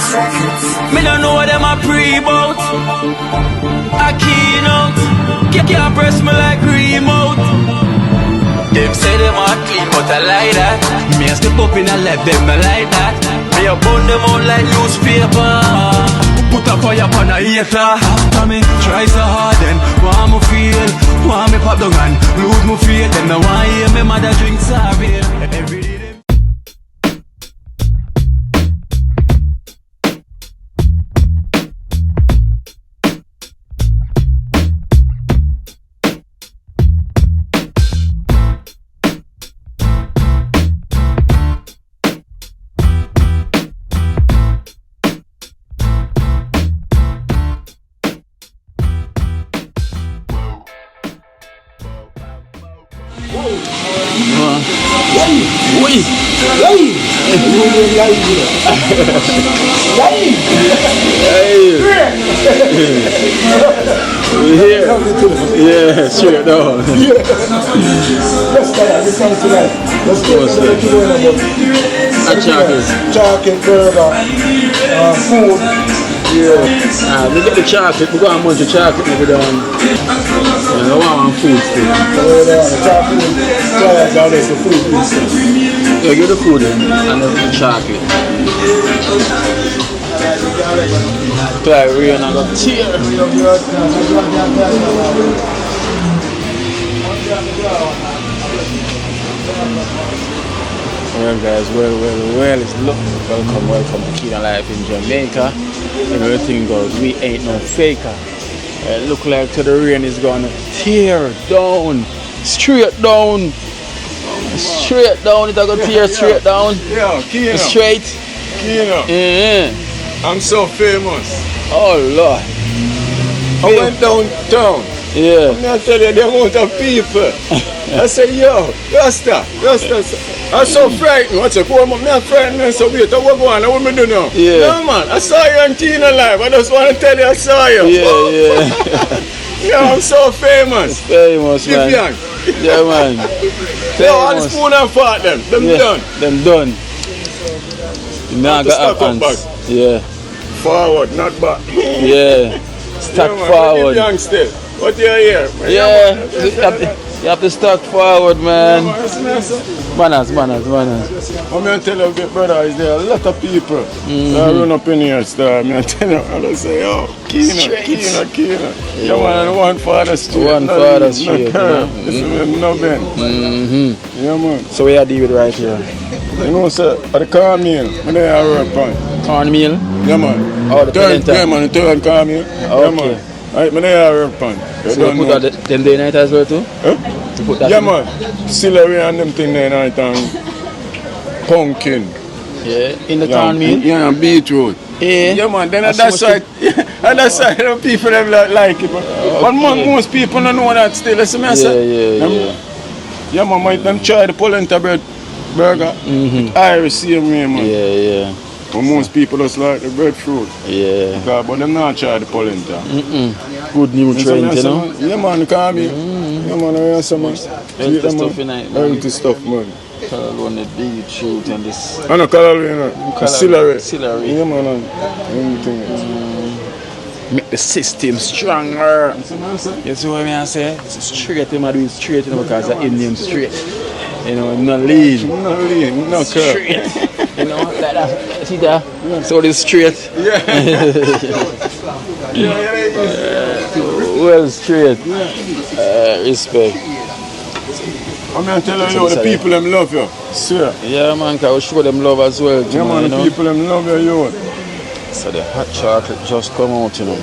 Me don't know what them a pre-bout. A keynote. Can't press me like remote. Them say them a clean, but I like that. Me a step up in a left, them I like that. Me a burn them out like newspaper. Put a fire upon a hater. After me try so hard, then want me feel, want me pop down and lose my faith. Them no want hear me mother drink sorry. Every day. We're here. Yeah, straight down. Let's start this song tonight. Let's get chocolate burger, food. Yeah. We get the chocolate. We got a bunch of chocolate over there. I want food still. Chocolate, the food. Yeah, get the food and the chocolate. Try rain and go tear. Well guys, well, it's welcome to Keen Life in Jamaica. Everything goes, we ain't no faker. It look like the rain is gonna tear down, straight down, it's gonna tear straight down. Yeah, Keen. Straight. Keen. I'm so famous. Oh Lord. I went downtown. Yeah. I'm not telling you the amount of people. I said, yo, Rasta. I'm so frightened. What's up? I'm not frightened. So wait, what going on? What am I doing now? Yeah. No man, I saw you on Keen Live. I just want to tell you I saw you. Yeah. Yeah, I'm so famous. Famous, man. Yeah, man. Yo, all the spoon and fart them done. Them done. You now got hands. Yeah. Forward, not back. Yeah. Stack forward. Still. What do you hear? Yeah. You have to stack forward, man. Manners. I'm going to tell you, big brother, is there a lot of people that run up in here, star. I'm going to tell you, I say, oh, Keener. You want one father street. One father street. No Ben. Yeah, man. So where do you deal with right here? You know, sir, at the cornmeal, when they are work on. Cornmeal? Yeah, man. Oh, the third, yeah, man, the third cornmeal. Okay. Yeah, man. Right, when they are work on. So you put that them day night as well too? Huh? You put that yeah, man. Celery and them thing there night and pumpkin. Yeah, in the cornmeal? Yeah, and beetroot. Yeah, man. Then that's why the people them like it. But most people don't know that still. Listen, I say. Yeah, man. Might them try the polenta bread burger. Irish same way, man. Yeah. But most people just like the breadfruit. Yeah. But them not try the polenta. Good nutrient, you know? Yeah, man. Come here. Yeah, man. I have some healthy stuff in it, man. Healthy stuff, man. Color on the beetroot and this. I know color, you know. Celery. Yeah, man. Everything. Make the system stronger. You see what I say? It's straight, you do it straight, you know, because the Indian straight. You know, not lean. No curve. Straight. You know, like that. See that? Yeah. So it's straight. Yeah. Well straight. Respect. I'm going to tell you, the people them love you. Sir. Yeah, man, because we show them love as well. Yeah, man, the people them love you. So the hot chocolate just come out, you know.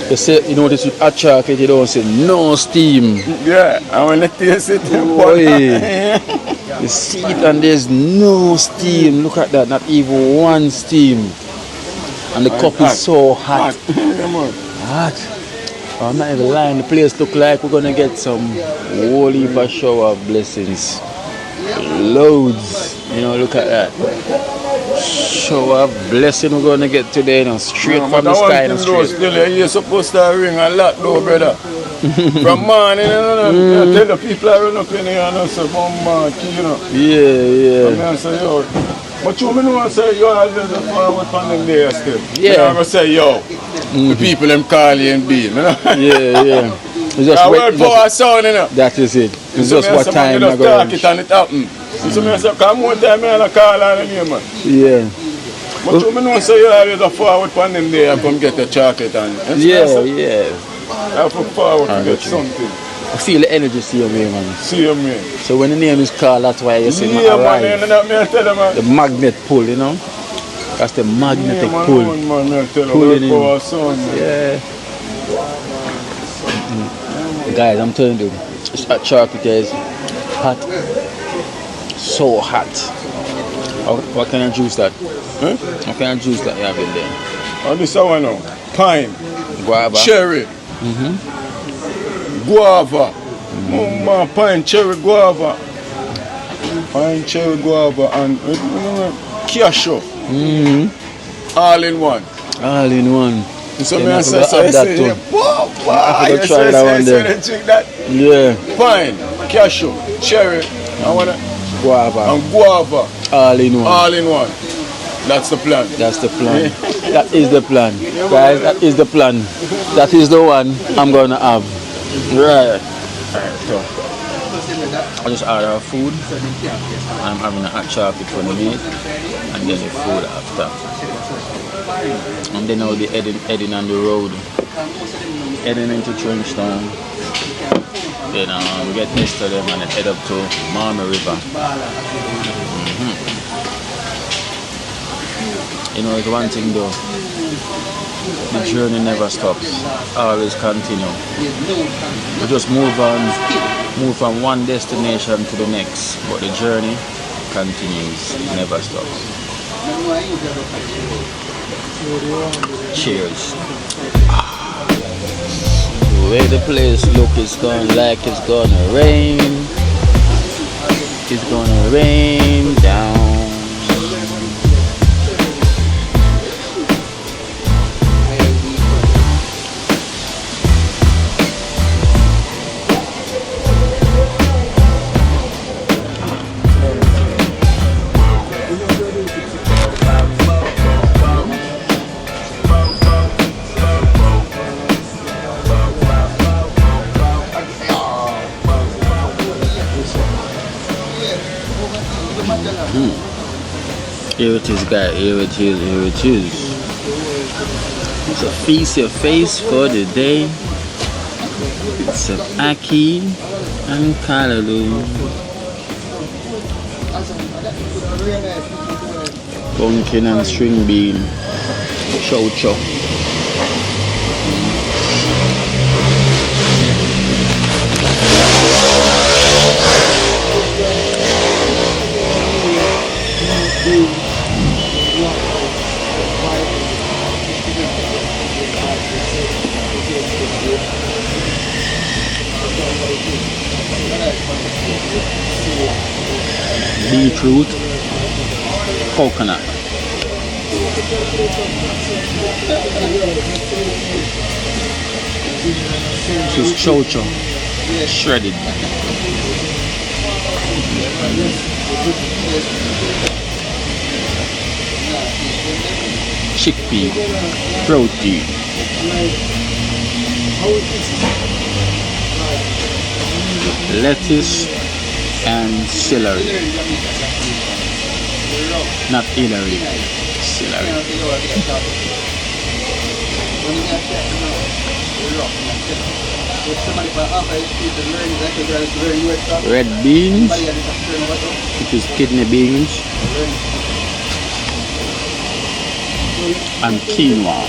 They say, you know, this with hot chocolate, you don't say no steam. Yeah, I want to taste it. You see it and there's no steam. Look at that, not even one steam. And the cup is so hot. Hot. I'm not even lying, the place look like we're gonna get some whole heap of shower of blessings. Loads. You know, look at that. Shower of blessing we're gonna get today, you know, straight from the sky and straight. Still, you're supposed to ring a lot though, brother. From morning, you know, tell the people I run up in here and I say, man, you know. Yeah. And I say, yo, But you know say you always a forward from them there still. Yeah. You know, I'm gonna say yo, the people them call you and be, you know. Yeah. It's just I work for a sound, you know. That is it. It's So just me what say, time you I just go. talk it and it happen. So me say, come one time I call on them, man. Yeah. But you know say you always a forward from them there and come get the chocolate and Yeah. I have to forward to get something. I feel the energy see you, man. See you, man. So when the name is called, that's why you say Yeah, man, arrive. and me I tell you, man. The magnet pull, you know. That's the magnetic Yeah, pull. man, I tell you, Pulling work for our son, man. Yeah. Guys, I'm telling you, it's hot chocolate is hot. So hot. What kind of juice that? Huh? What kind of juice that you have in there? Oh, this one now. Pine, Guava. cherry, guava. Oh man, pine, cherry, guava. Pine, cherry, guava, and cashew. All in one. All in one. So Yeah, me I I say, forgot that too. I forgot to try that one there. Drink that. Yeah. Pine, cashew, cherry, Guava. and guava. All in one. All in one. That's the plan. That's the plan. That is the plan. Guys, that is the plan. That is the one I'm going to have. Right. So, I just order food. I'm having a hot chocolate for me and then the food after. And then I'll be heading on the road. Heading into Trenchtown. Then we get next to them and head up to Marma River. You know, it's one thing though, the journey never stops, always continue. We just move from one destination to the next, but the journey continues, never stops. Cheers. The way the place look is going like it's gonna rain. It's gonna rain down. Here it is, guys. Here it is. So feast your face for the day. Some Aki and Callaloo. Pumpkin and string bean. Chow chow. Beetroot, coconut. This is chow chow, shredded. Chickpea, protein. Lettuce and celery. Not Hillary, celery. Red beans, which is kidney beans, and quinoa.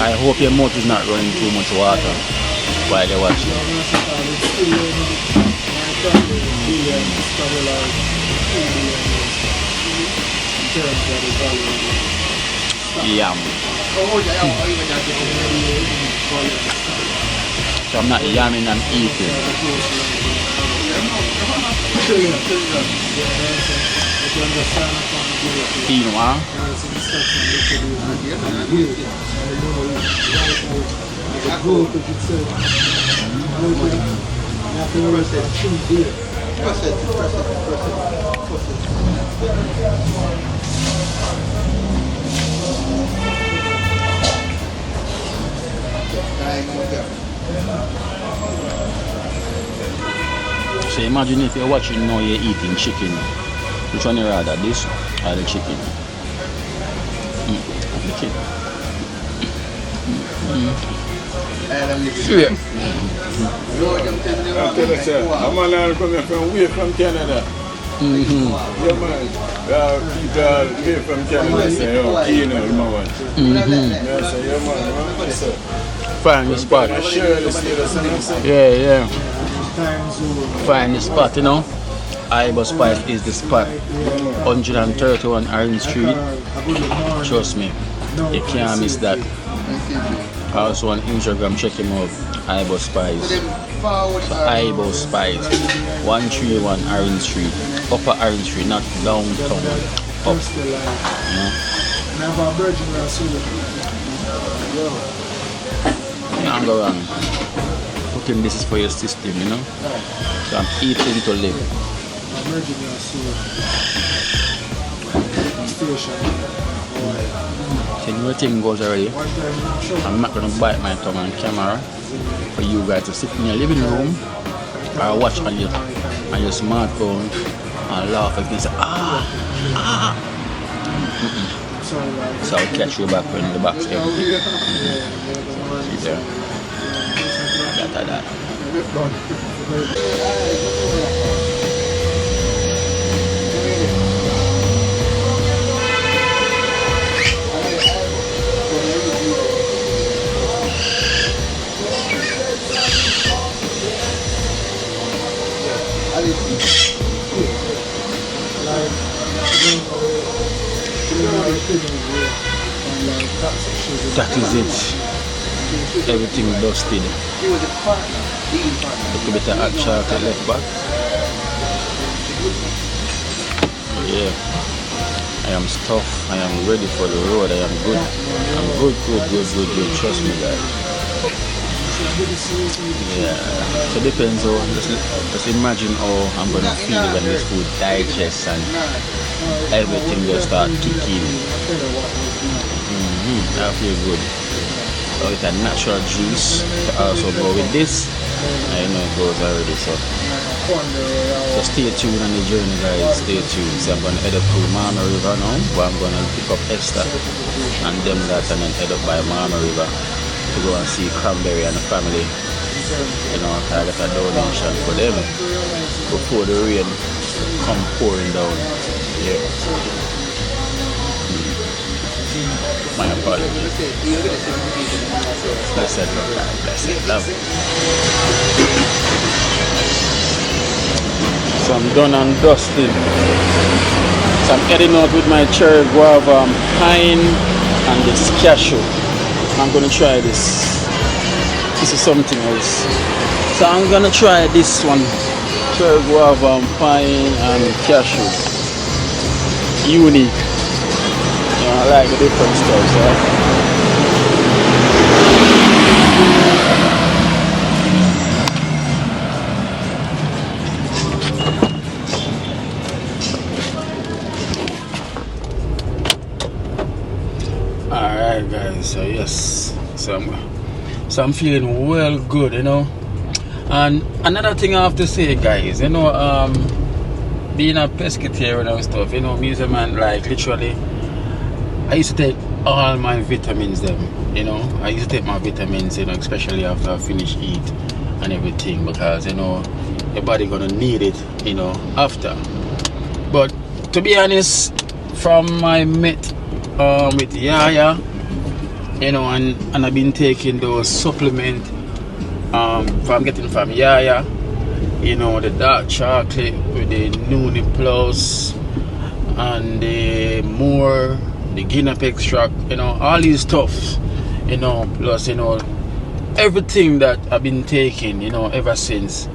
I hope your mouth is not running too much water while you're watching. Yum. So I'm not yamming, I'm eating. Quinoa. growth of itself. So imagine if you're watching now, you're eating chicken. Which one you rather, this or the chicken? Chicken. Yeah. I tell you, sir, I'm coming from way from Canada. Yeah, man. People way from Canada say, oh, Kino, you know what? Yeah, say, yeah, man. Sir. Find the spot. Yeah. Find the spot, you know. Ibo Spice is the spot. 131 Orange Street. Trust me, you can't miss that. Also on Instagram, check him out. Ibo Spice. So Ibo Spice. 131 Orange Street. Upper Orange Street, not downtown. Up. You can't go wrong. Cooking this is for your system, you know. So I'm eating to live. So everything goes already. I'm not gonna bite my tongue on camera for you guys to sit in your living room or watch on your smartphone and laugh and say So I'll catch you back when the box comes. See there. That. That is it. Everything dusted. Little bit of hot chocolate left back. Yeah. I am stuffed. I am ready for the road. I am good. I'm good. Trust me, guys. Yeah. So it depends on just imagine how I'm gonna feel when this food digests and everything will start kicking. I feel good. So it's a natural juice to also go with this. I know it goes already, so stay tuned on the journey, guys. Stay tuned. So I'm gonna head up to Mama River now, where I'm gonna pick up Esther and them that, and then head up by Mama River to go and see Cranberry and the family. You know, I got a donation for them before the rain come pouring down. Yeah. My apologies. Blessed love. So I'm done and dusted. So I'm heading out with my cherry guava pine and this cashew. I'm gonna try this. This is something else. So I'm gonna try this one. Cherry guava pine and cashew. Unique. I like the different stuff, so. Alright guys, so yes, so I'm feeling well good, you know. And another thing I have to say, guys, you know, being a pescatarian and stuff, you know, me as a man, like literally I used to take all my vitamins them, you know. I used to take my vitamins, you know, especially after I finish eat and everything, because, you know, your body gonna need it, you know, after. But to be honest, from my met with Yaya, you know, and I've been taking those supplements from getting from Yaya, you know, the dark chocolate with the Nuni Plus and the more the Guinness extract, you know, all these stuff, you know, plus, you know, everything that I've been taking, you know, ever since,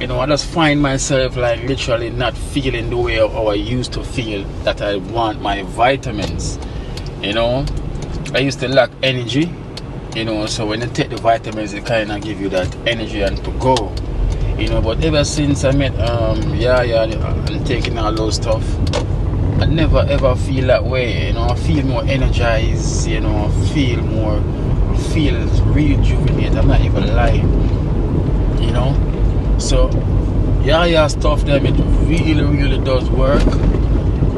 you know, I just find myself like literally not feeling the way how I used to feel that I want my vitamins, you know. I used to lack energy, You know, so when you take the vitamins, it kind of give you that energy and to go. You know, but ever since I met Yaya and taking all those stuff, I never ever feel that way. You know, I feel more energized. You know, I feel rejuvenated. I'm not even lying. You know, so Yaya stuff them, it really does work.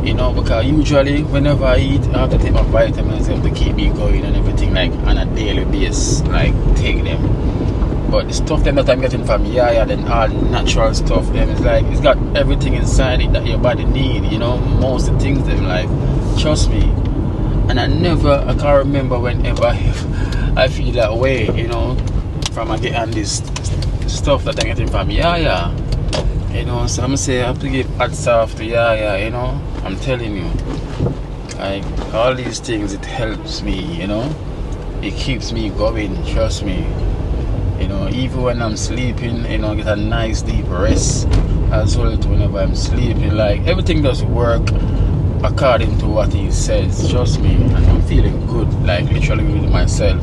You know, because usually whenever I eat, I have to take my vitamins to keep me going and everything, like on a daily basis, like take them. But the stuff them that I'm getting from Yaya, then all natural stuff, them it's like it's got everything inside it that your body need. You know, most of the things them, like, trust me. And I can't remember whenever I feel that way. You know, from I get on this stuff that I'm getting from Yaya. You know, so I'm say I have to give hats off to Yaya. You know, I'm telling you, like all these things, it helps me. You know, it keeps me going. Trust me. You know, even when I'm sleeping, you know, I get a nice deep rest as well too whenever I'm sleeping. Like everything does work according to what he says. Trust me, and I'm feeling good, like literally with myself.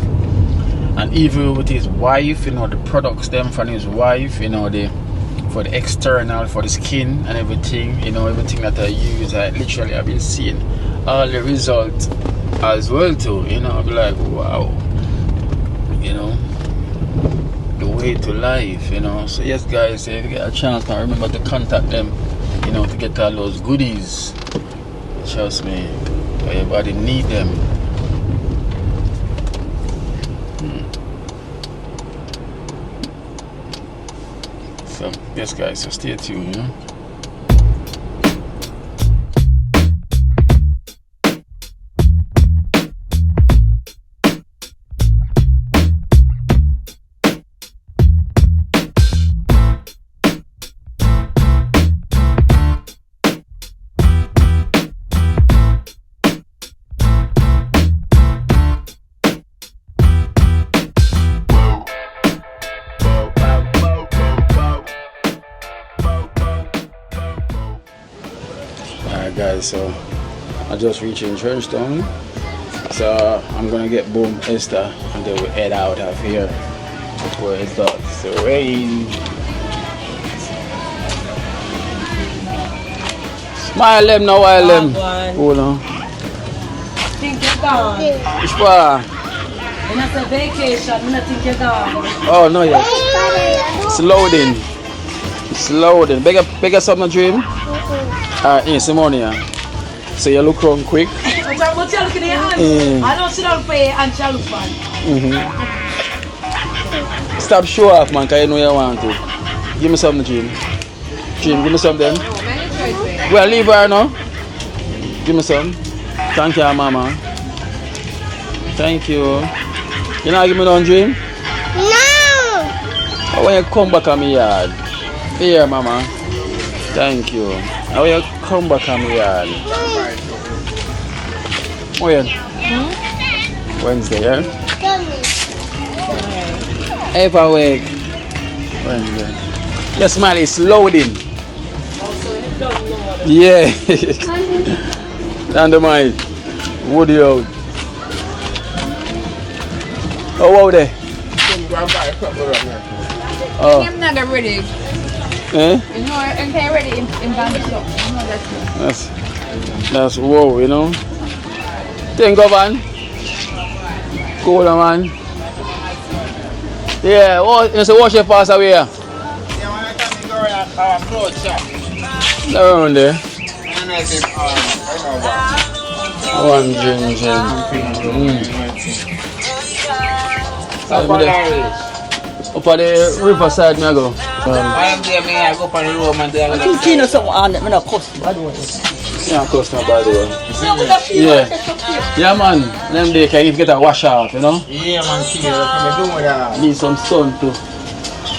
And even with his wife, you know, the products them from his wife, you know, for the external, for the skin and everything, you know, everything that I use, I've been seeing all the results as well too. You know, I'll be like, wow, you know, the way to life, you know. So yes guys, if you get a chance, now remember to contact them, you know, to get all those goodies. Trust me, everybody need them. So yes guys, so stay tuned, you know. Guys, so I just reached in Trenchtown, so I'm gonna get Boom Esther and then we head out of here before it starts to rain. Smile them now, while them. Hold on. Think you're gone. Which part? When I say vacation, I think you're gone. Oh no, yeah. It's loading. It's loading. Bigger something dream. Yes, Simonia. So you look around quick. What you look in your hand? I don't sit down for you and shall look fun. Stop show off, man, because you know you want to. Give me something, Dream. Dream, give me something. Well, leave her now. Give me some. Thank you, Mama. Thank you. You not give me none, Dream? No. When you come back on my yard. Here, Mama. Thank you. How you come back on my yard? When? Wednesday, yeah? Every week. Wednesday. Your smile is loading. Yeah. Under my woody out. Oh, wow there. Oh. I'm not ready. Eh? You know, I'm ready in Bangkok. That's wow, you know. Think of man. Cool man. Yeah, you say wash your pass away. Yeah, when I come to go around clothes shop. Around there. And I said, One ginger. Up at the riverside, I go. I'm there, I go for the room and there. I think you know something on it, I'm not custom, by the way. Yeah, customer, by the way. Yeah, man. Them they can even get a wash off, you know? Yeah, man, see, I'm doing that. Need some sun too.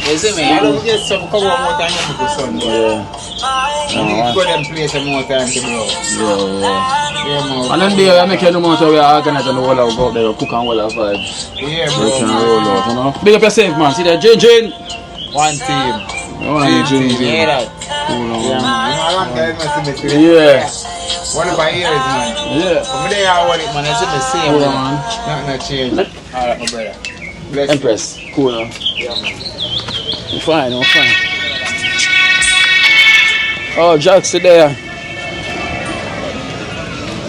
You see me? I don't get some cover more time to put sun. Yeah. I go them place more time to blow. Yeah, man. And then they make you no more so we are organizing the whole of go there, cook and all of vibes. Yeah, We can bro. roll out, you know? Big up yourself, man. See that, Jin. One team. One Jin. Yeah, that. Cool, Yeah, man. man. You know, I want to Yeah. One of my ears, man. Yeah. Over there, I want it, man. It's the same, Yeah, man. man. Nothing change. Alright, my brother. Bless Empress. Cool, huh? you. Yeah, man. I'm fine, I'm fine. Oh, Jack's there.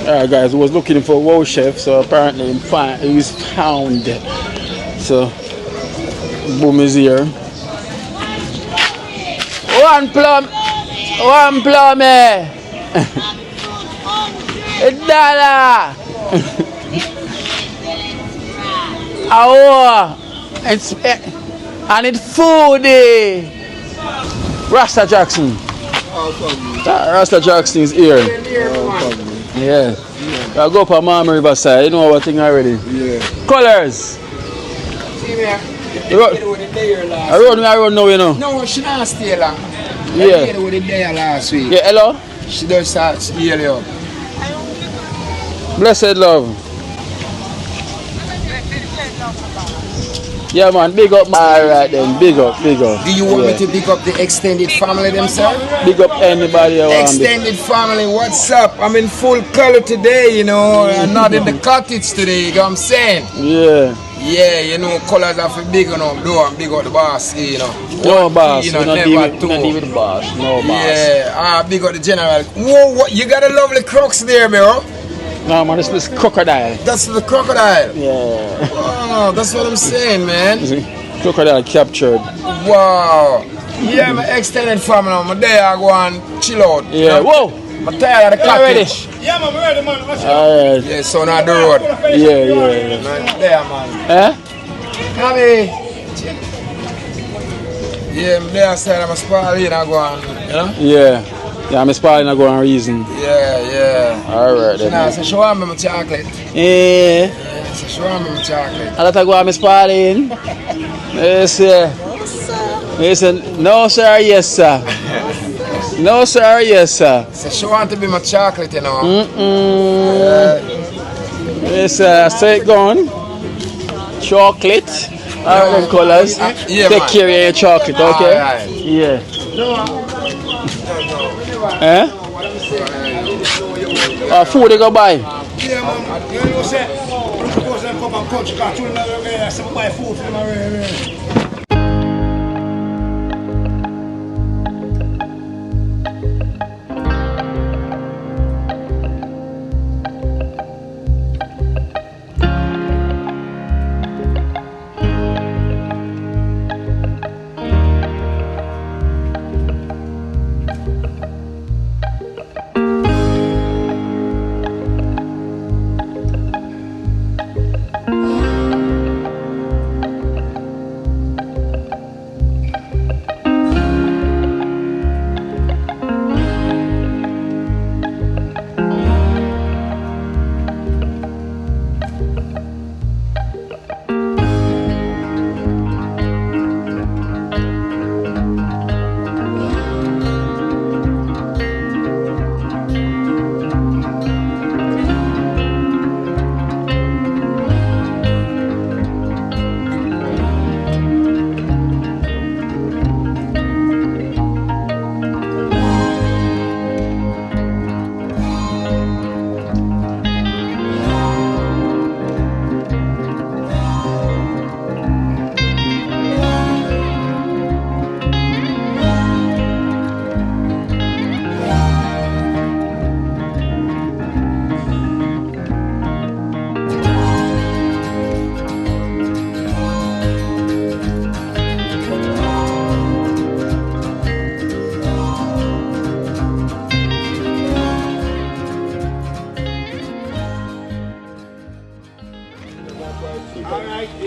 Alright, guys, we was looking for a wow chef, so apparently he's found. So, boom is here. One plum, eh? $1. It's and it's foodie. Rasta Jackson. Rasta Jackson is here. Yeah. I go up on Mama Riverside. You know what thing already? Yeah. Colors. See me, I run now, you know. no, she not stay long. Yeah. I with it there last week. Yeah, hello? She does start steal you. Blessed love. Yeah, man, big up. Alright then, big up. Do you want me to pick up the extended family themselves? Big up anybody around. Extended family, what's up? I'm in full color today, you know. I'm not in the cottage today, you know what I'm saying? Yeah. Yeah, you know, colors are for big enough, though, and big up the boss, you know. No One boss, key, you know, we not never two. deal with the boss. No boss. Yeah, big up the general. Whoa, what, you got a lovely crooks there, bro. No man, this crocodile. That's the crocodile. Yeah. Oh, that's what I'm saying, man. Crocodile captured. Wow. Yeah, my extended family, I'm there, I go and chill out. Yeah. Whoa! I'm tired of the cottage. Yeah, man, we're ready, man. Watch out. Alright. Yeah, so now the road. Yeah. Man, there, man. Eh? Tommy. Yeah, I'm there outside, I'm a spot in, I go on, you know? Yeah. Yeah, I'm spying I go on reason. Yeah. Alright then. Now, so show me my chocolate. Eh. Yeah, so show me my chocolate. I let her go on spying. Yes, sir. Listen, no sir, yes sir. No sir, yes sir. So she want to be my chocolate, you know. Yes sir, straight gone. Chocolate. All them colours. Yeah, take man. care of your chocolate, okay? Alright. Yeah. Eh? Food they go buy. Yeah, man. You know, say, suppose them come and coach car. You know, some buy food for them.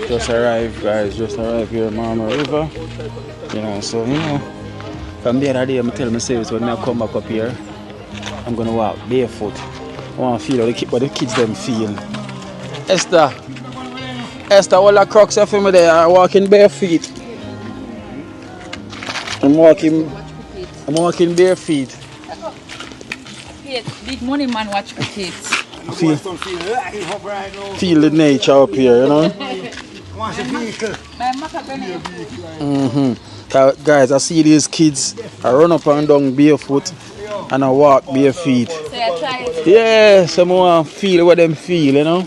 Just arrived, guys. Just arrived here at Mama River. You know, so you know, from the other day, I'm telling myself when I come back up here, I'm gonna walk barefoot. I want to feel how the kids them feel. Esther, all the crocs are for me there. I'm walking bare feet. I'm walking bare feet. Big money man watch cricket. Feel the nature up here, you know. Guys, I see these kids. I run up and down barefoot and I walk bare feet. So I try it. Yeah, someone feel what them feel, you know.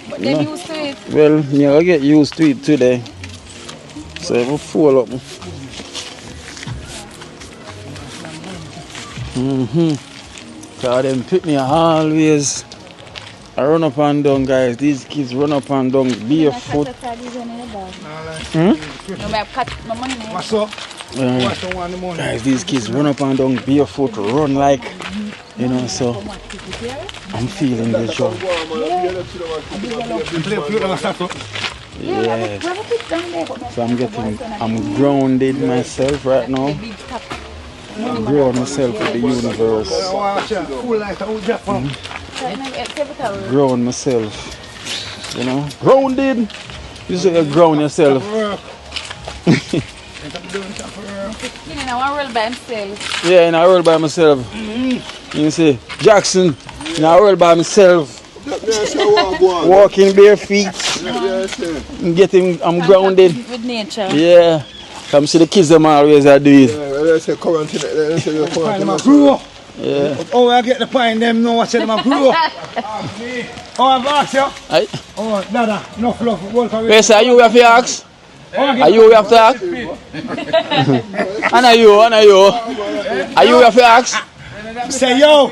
But they used to it. Well, yeah, I get used to it today. So we'll fold up. Cause them pick me always. I run up and down, guys. These kids run up and down barefoot. What's up? What's the one in the morning? Guys, these kids run up and down barefoot, run like, you know, so I'm feeling the joy. Yeah. So I'm grounded myself right now. I'm grounded myself with the universe. Ground myself. You know? Grounded. You say you ground yourself. In a world by himself. Yeah, in a world by myself. You see, Jackson, in a world by myself. Walking bare feet. I'm grounded. With nature. Yeah. Come see the kids them always are doing. Yeah. Oh, I get the pine them know what's in my grew up. Oh, I've asked you. Aye. Oh, Dada, no fluff. Yes, are you have to ask? Are you have to ask? And are you? Are you have to ask? Say yo.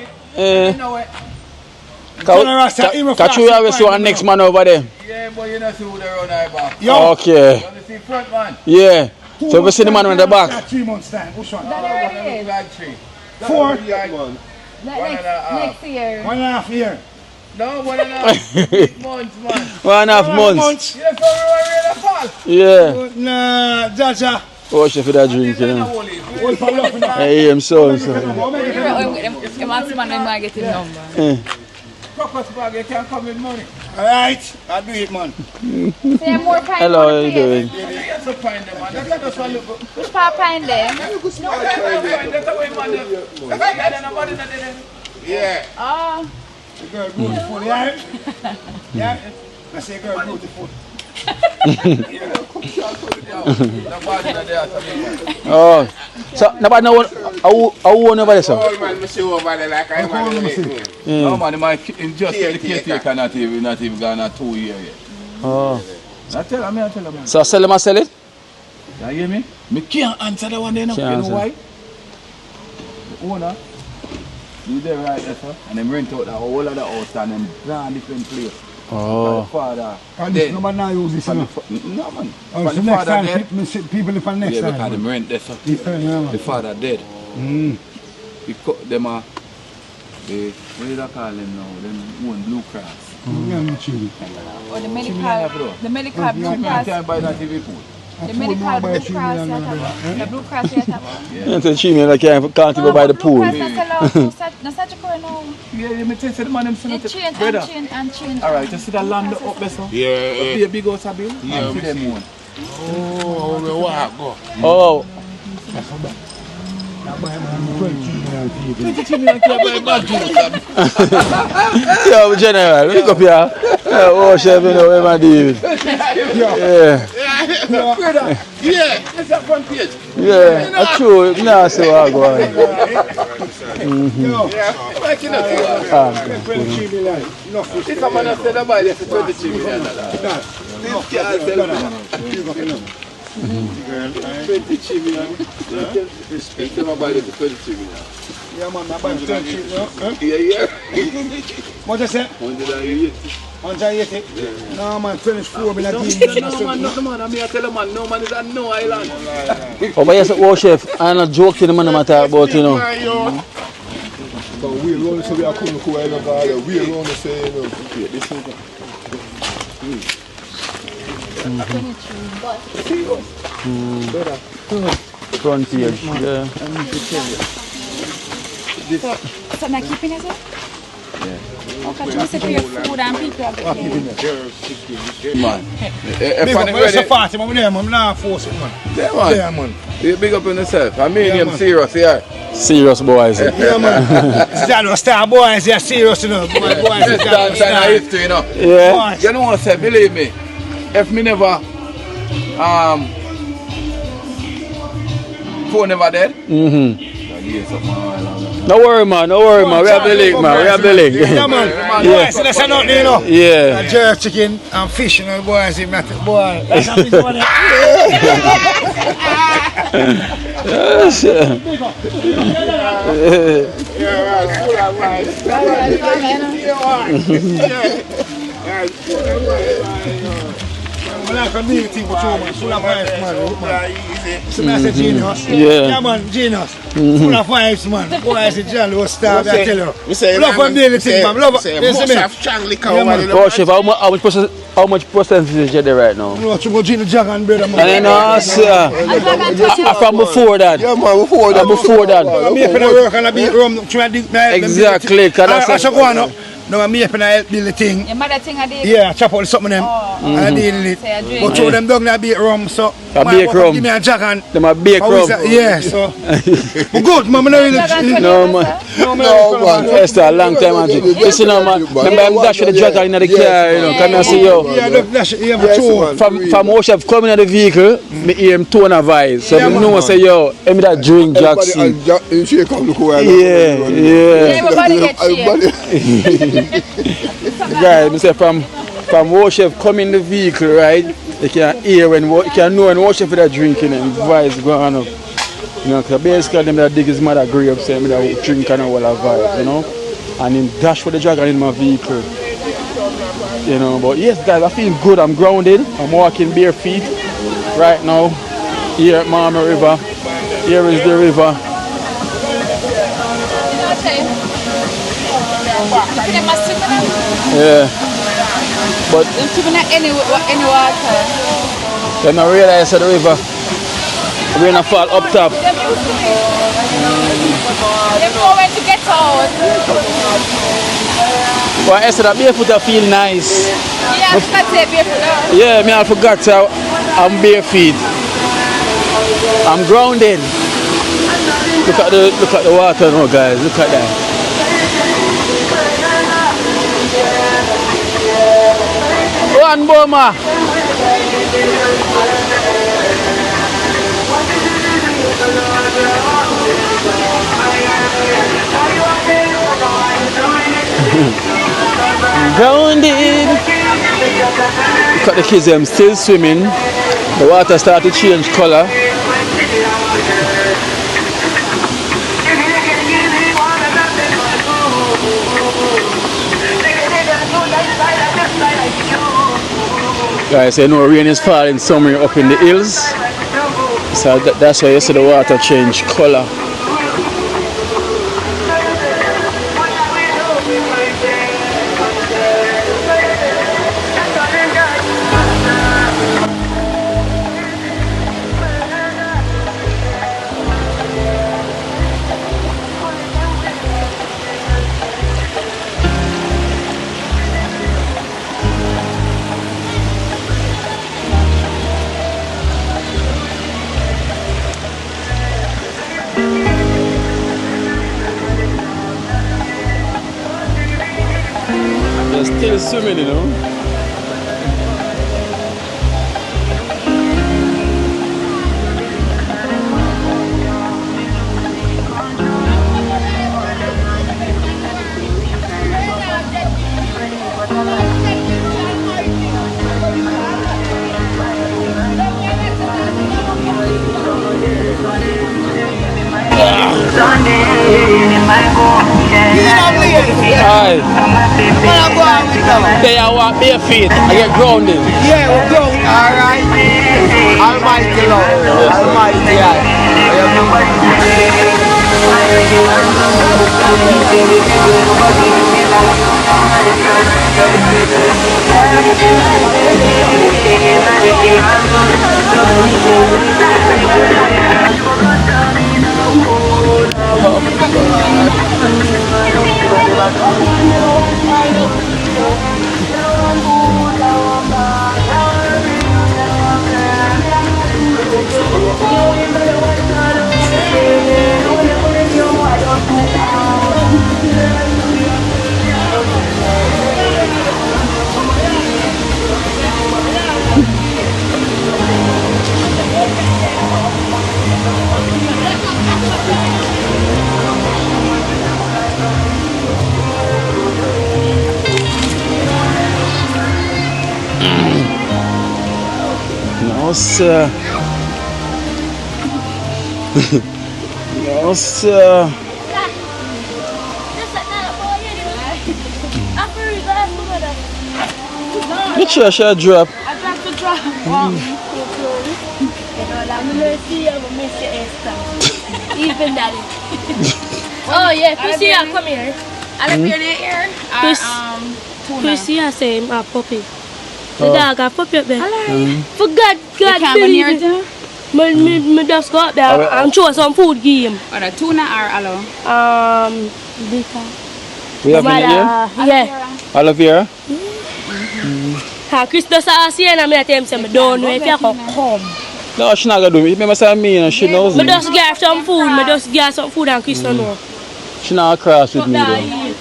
Catch you have to one next man over there. Yeah, but you know see who they run our back. Yo. Okay. You want to see front man? Yeah. So we see the man in the back. 3 months time. Which one? Bag 3. 4. Next year. 1.5 year. No, 1.5 months, man. 1.5 months. You know so we were in the fall. Yeah. Nah, Jaja. Oh, she for that drink, you know. Hey, I'm sorry. I'm asking man when I get his number. Crocus bag, you can't come with money. Alright, I'll do it, man. Hello, how you doing? Yes, I find them, man. That's just one look. Which part find them? That's the way, man. Yeah. Oh. The girl beautiful, yeah? Yeah? I say girl beautiful. Oh, so nobody know how old over there, sir? Oh, man, I see over there like I want to. No, man, my just the caretaker not even gone 2 years yet. Oh. I tell him, man. So sell it? You hear me? I can't answer that one there now. You know why? The owner, he's there right there, sir. And them rent out the whole of the house and them brand different place. Oh. The father. And this nobody now use this, no? No, man. Oh, But so the next father time, dead. people live on next Yeah, time. because them rent there, sir. Yeah, The father dead. Mm. He cut them what do they call them now? Them own Blue Cross. Yeah, no chili. Or the medical Blue Cross. Can't buy that TV food. The medical Blue Cross. The Blue Cross you have. You tell Chimmy like can't even buy the pool. Blue Cross not such a coin now. Yeah, you may tell the man them They change and change. Alright, just see that land up there, so. Yeah. Be a big house a bill. Yeah. See them one. Oh. Yo, General, look up here. Oh, chef, you know where my David. Yeah. Yeah, that's that front page. Yeah, that's true. No, so I go on. Like, you know, this man has said about this for $22 million. This guy said 22 million. This them about it for 22 million. Yeah, man, I buy 22 million. Yeah. What you say? 180. 180? No, man, finish 4 million. No, man, no, man. I mean, I tell a man, no man is on no island. Oh, but yes, oh, chef, I'm not joking, the man I'm talking about, you know. So we run so we are coming to where we run the same. This Front page, yeah. So not keeping it, sir? Yeah. Okay, you say for your food and people are getting Man. Big up, where's the party, man? I'm not forcing, man. Yeah, man. You big up on yourself. I mean, I'm serious, yeah. Serious boys. Yeah, man. It's star boys, they're serious, you know. Boys, This dance and history, you know. Yeah. You know what I say, believe me. If me never, phone never dead, give something all. No worry, man. No worry, man. We have the link, man. We have the link. Yeah, man. Boy, see, that's not, you know. Yeah. Jerk chicken and fish, you know, boy, see, nothing. Boy, that's how fish money. Yes. I like a big thing for 2 months. Full of vibes, man. See, I say genius. Yeah. Man, genius. Full of vibes, man. Boy, I say John Lewis star, I tell you. Love from daily thing, man. Love it. You see me? Oh, Chef, how much percentage is there right now? No, to go gin dragon, brother, man. I know, sir. From before that. Yeah, man, before that. Before that. I'm here for the work and I beat rum, try to dig my Exactly. I should go on up. No, I'm here for the help build the thing. Your mother thing I did? Yeah, chop out something them. And I deal in it. But throw them down there beat rum, so. Bake rum. Give me a dragon. Them a bake rum. Yeah, so. But good, man, I'm not really. No, man. No, man. It's a long time, man. Listen, man. Remember, I'm dash with the dragon in the car, you know. Come and see you. Yeah, look, dash it. Yeah, two. From Oshef coming in the vehicle, me hear him tone a voice. So I know, say, yo, give me that drink, Jackson. Yeah, yeah. Everybody get cheered. Guys, me say from Oshef coming in the vehicle, right? You can hear when you can know when Oshef for that drinking and voice going up. You know, because basically them that dig his mother grave saying me that drink and all that vibe, you know. And him dash for the dragon in my vehicle. You know, but yes guys, I feel good, I'm grounded, I'm walking bare feet right now. Here at Mama River. Here is the river. Yeah. But any water. then I realize that the river we're gonna fall up top. They know when to get out. But I said that barefoot I feel nice. Yeah, I forgot to say barefoot. Yeah, me I forgot so I'm bare feet. I'm grounded. Look at the water now guys, look at that. One Boma. Grounded. Look at the kids, them still swimming. The water started to change color. Guys, I know rain is falling somewhere up in the hills, so that's why you see the water change color. Still swimming, you know. Hi. They are walk bare feet. I get grounded. Yeah, we're grounded. Alright. Almighty Lord. Almighty No, sir. No, sir. The church I drop. I dropped the drop. Wow. I'm gonna see you, I'm gonna miss your Esther. Even daddy. Oh yeah, Chrissy, come here. I live here here. Chrissy, I say a puppy. The dog a puppy up there. For God Here too? me just go up there and show some food game. Or a tuna or aloe? Bika. We have any here? Yeah. Aloe vera? Chris does say and I tell him say I don't know if you can come. No, she's not gonna do it. Remember say me and she knows me. Me just get some food. Me just get some food and Chris don't know. She not cross with me though.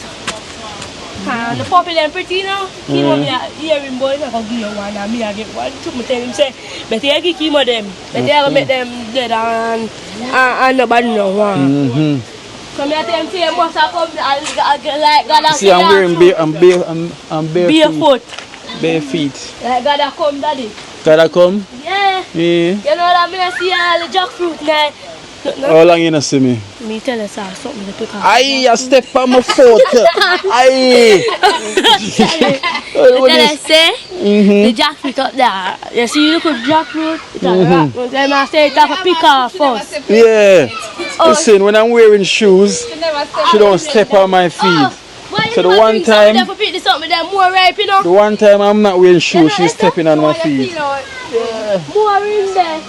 The puppy them pretty now. He want me a hearing boy. I can give you one and me I get one. Took me tell him say, but you give him them. But you make them dead and nobody know one. So me I tell him say you must have come like God. See, I'm wearing barefoot. Bare feet. Like God come, daddy. Gotta come? Yeah. Yeah. You know that I see all the jackfruit now. How long you not see me? Me tell you something to pick up. Aye, I step on my foot. Aye. What I say? The jackfruit up there. You see, you look at jackfruit. Then I say it have a pick off first. Yeah. Listen, when I'm wearing shoes, she don't step on my feet. So the one time I'm not wearing shoes, she's stepping on my feet. More in there.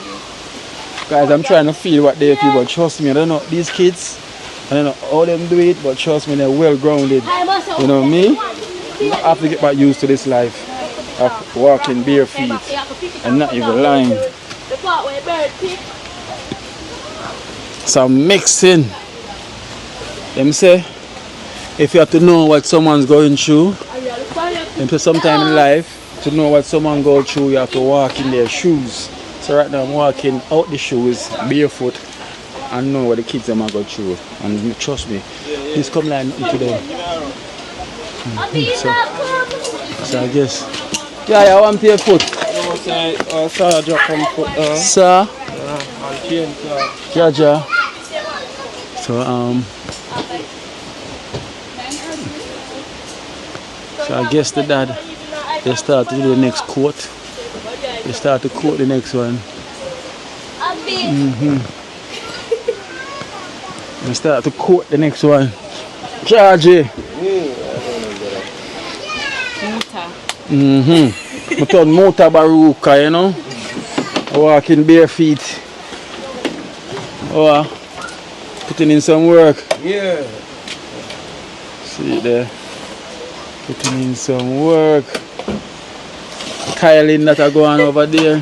Guys, I'm trying to feel what they feel, but trust me, I don't know these kids, I don't know how them do it, but trust me, they're well grounded. You know me? I have to get back used to this life of walking bare feet and not even lying. So I'm mixing. Them say, if you have to know what someone's going through, and to sometime in life, to know what someone goes through, you have to walk in their shoes. So right now I'm walking out the shoes, barefoot, and know what the kids are going to go through. And trust me, please come like nothing to them. So I guess, yeah, I want your foot. Sir, drop from foot. Sir? Yeah. So I guess the dad, they start to do the next coat. They start to coat the next one. They start to coat the next one. Charge it. I turn motor baruka, you know. Walking bare feet. Oh, putting in some work. Yeah. See it there. Putting in some work. Kyling that are going over there.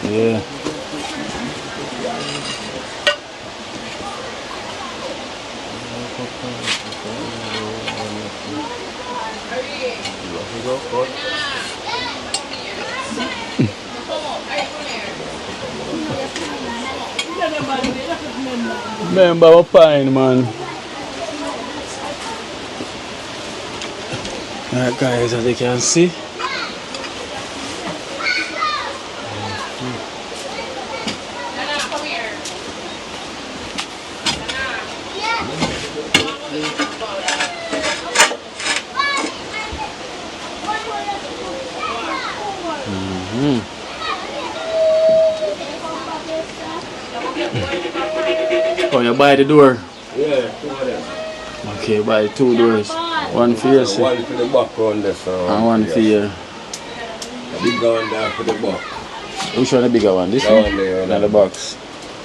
Yeah. Remember, we're fine, man. Alright, guys, as you can see. Oh, you buy the door? Yeah, 2 of them. Okay, buy 2 doors. One for you, sir. One for the back on this. And one for you. The big one there for the back. Which one the bigger one? This That one? one there. And the box.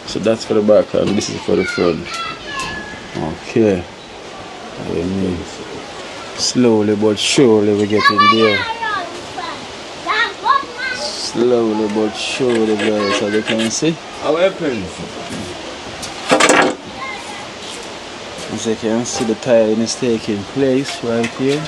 So that's for the back and this is for the front. Okay. I mean, slowly but surely we're getting there. Slowly but surely, guys, as you can see. Our weapons. As you can see, the tiling is taking place right here.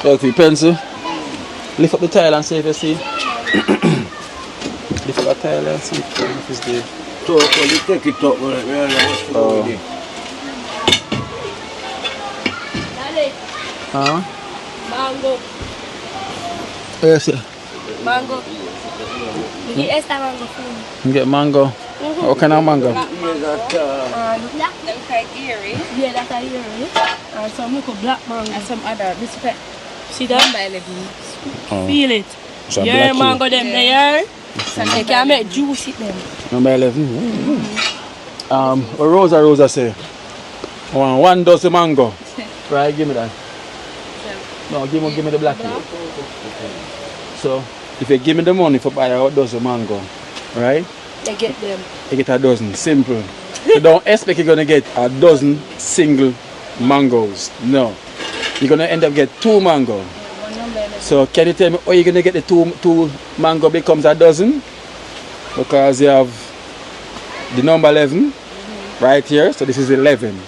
Talk to your pencil. Lift up the tile and see if you see. Lift up the tile and see if it's there. Take it up, Oh. Daddy, Huh? mango. Yes, sir. Mango. You get extra mango food. You get mango. What kind of mango? Black. Them kind eerie. Yeah, that's a eerie. And some little black mango. And some other. This see that? Oh. Feel it. So Yeah, black mango them there. They can make juice it them. Number 11. Rosa say. One dozen mango. Right, give me that. No, give me the black. So, if you give me the money for buy a dozen mango, right? They get them. You get a dozen. Simple. You don't expect you're gonna get a dozen single mangoes. No. You're gonna end up get 2 mango. So can you tell me how you're gonna get the two mango becomes a dozen? Because you have the number 11 right here, so this is 11.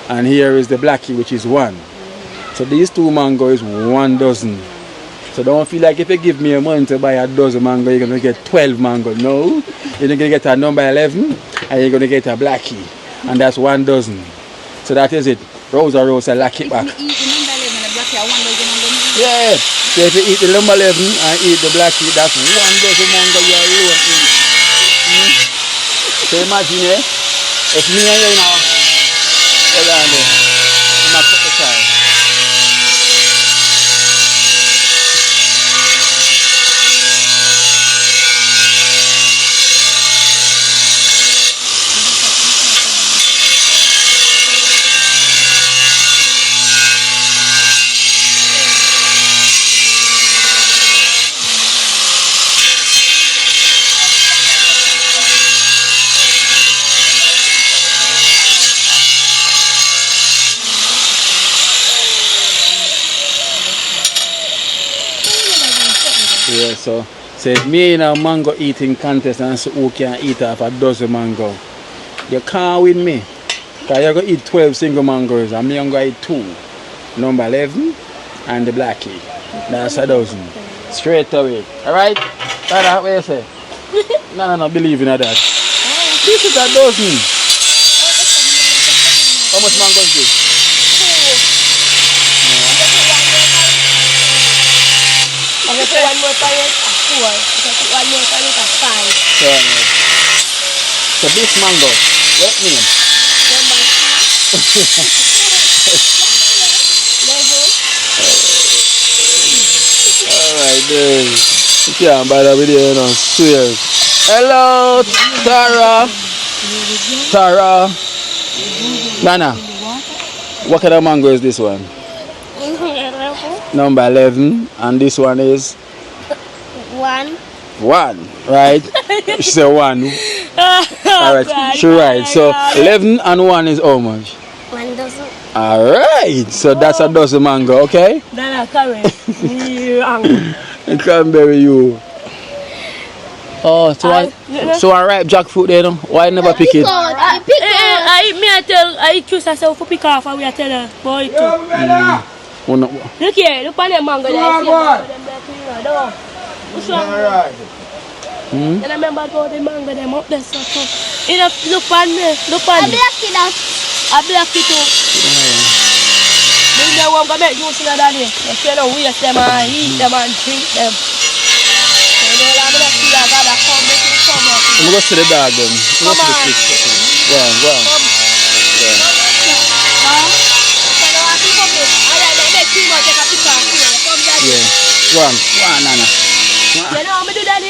And here is the blackie, which is 1. So these 2 mango is 1 dozen. So don't feel like if you give me a money to buy a dozen mango, you're gonna get 12 mango. No, you're gonna get a number 11 and you're gonna get a blackie. And that's 1 dozen. So that is it. Rosa, lock it back. Yeah, so if you eat the number 11 and eat the blackie, that's 1 dozen mango you alone eat. So imagine, if me and you now, hold on there, I'm not put the tire. Yeah, so if me in a mango eating contest and so who can eat off a dozen mango, you can't win me. Because you're going to eat 12 single mangoes and me I'm going to eat 2. Number 11 and the blackie. That's a dozen. Straight away. Alright? That's what you say. No, believe in that. This is a dozen. How much mango is this? I'm going to put 1 more pallet at 4. I'm going to put 1 more pallet at 5. So this mango, what name? Number 2. Alright, then. You can't buy that video, you know. Swear. Hello, Tara. Tara. Nana. What kind of mango is this one? Number 11. And this one is? 1. 1, right? She said 1. Alright, she right. So 11 and 1 is how much? 1 dozen. Alright, so that's a dozen mango, okay? Nana, carry. Cranberry, you. Oh, so I ripe jackfruit there, no? Why never pick it? I choose myself to pick off and we tell her, boy, too. Look here, look on the mango there. What's wrong? And I remember go the mango them up there so tough. You know, look on me, look on me. I black it too. Then they won't go make juice in the day. If you don't waste them and eat them and drink them. So you know, I'm going to see I got to come, make it come up. I'm going to see the dog then. Come on. Go on. Yeah. Go on, Nana. You know how I do that?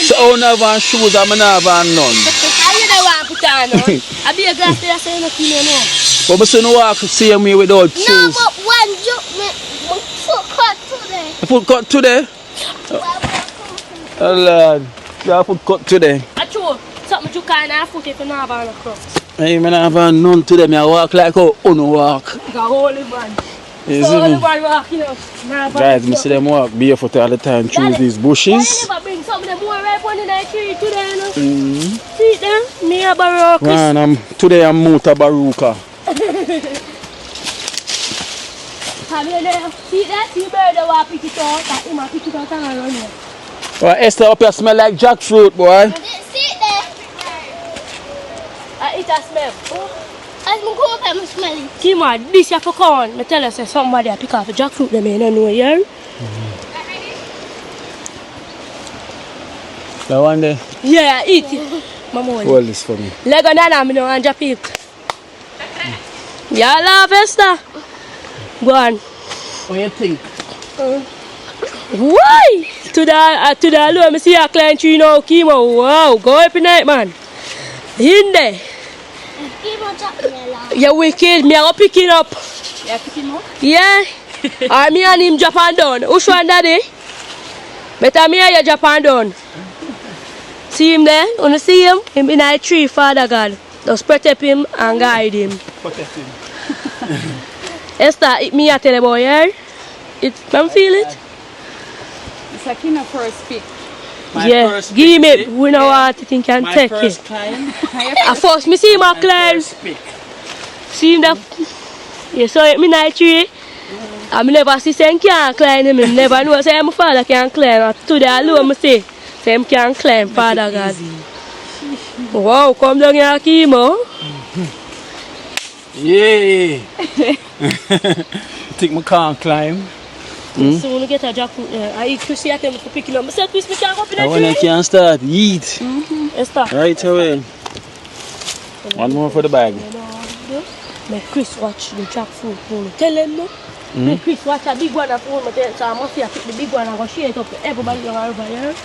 So I don't have shoes and I don't have none. How you don't want to put on? I be a glass there saying nothing, you know. But I don't walk see me without shoes. No, but one joke, my foot cut today. The foot cut today? Oh Lord, your foot cut today. I true. Something you can't have foot if you don't have on a cross. Hey, man, I have none today. I walk like how you walk. The holy man. You So see holy me? man walking up. Guys, I see them walk barefoot all the time through these bushes. Why you never bring something that more ripe on in the tree today, you know? See them? Me a baroque. Man, today I'm Muta Baruka. Come here now. See that? See bird that want pick it out. That him a pick it out and run here. Well, Esther up here smell like jackfruit, boy. Sit there. It a smell. As I go up, I'm smelling. Kima, this is for corn. I tell you, say somebody a pick off a jackfruit. Them you don't know here. The one there. Yeah, eat it. Mama, Hold this for me. Lego nana, me no want to pick. Yeah, love Esther. Go on. What do you think? Why? To the low, me see a client tree now, Kimo. Wow, go up in night, man. In there. You wicked. Me I go picking up. You picking up? Yeah. And me and him Japan down. Which one daddy? Better me and you Japan down. See him there? When you see him? Him in a tree, Father God. Just protect him and guide him. Protect him. Esther, me I tell you about here. Can feel it? It's like in a first pick. Yeah, first give me. pick, We know what you think can My take first it. time. At first, me see him a climb. See him that. You saw it, me night tree. I never see him can climb him. I never know say my father can climb. Today alone, I say him can climb, Father God. Wow, come down here, Kimo. Yeah. Think me can't climb? Soon we get a jackfruit there. I eat Chrissy at them for picking up. I said, Chris, we can't go up in the I when I tree. can start, eat. Esther. Right away. One more for the bag. Make Chris watch the jackfruit phone. Tell him no. Make Chris watch a big one of phone. So I must see I pick the big one and go share it up to everybody over here.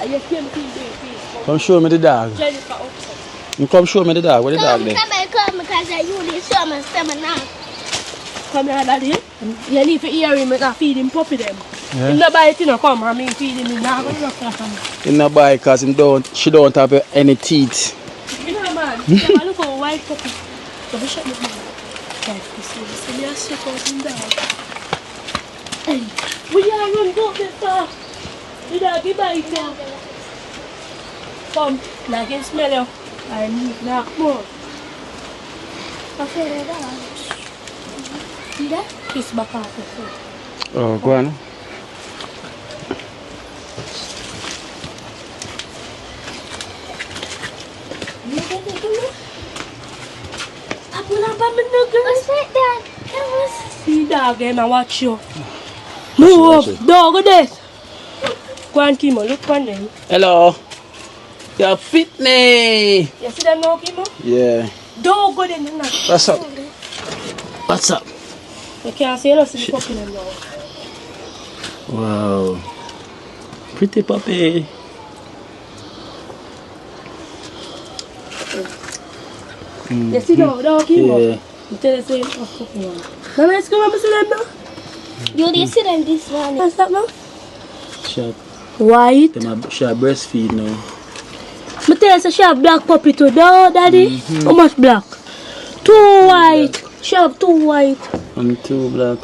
I just came to you. Come show me the dog. Jennifer outside. You come show me the dog. Where the dog there? Come because you need some now. Come here, daddy. You need to hear him and feed him puppy them. Yeah. Him not buy it, you know, come and me feed him. He's not going to look at him. He not buy because she don't have any teeth. You know, man. Yeah, look for a white puppy. So we shut the door. Like, you see, me a shake out him down. Hey, we are running out this far. The doggy bite you. Come, like him smell you. I need knock more. Okay, dog. See that? Kiss back off the foot. Oh, go on. What's that, Dad? See dog game and watch you. Move, dog of death. Go on, Kimo, look on them. Hello. You're fitness. You see them now, Kimo? Yeah. Dog of them now. What's up? What's up? You can't see us in the puppy them now. Wow. Pretty puppy. You see dog, Kimo? Yeah. You tell the same puppy now. Now let's go and see them now. You did sit in this one. What's that now? Shot. White. Them she breastfeed now. I tell you, she have black puppy too, Daddy. How much black? 2 white. She have 2 white. And 2 black.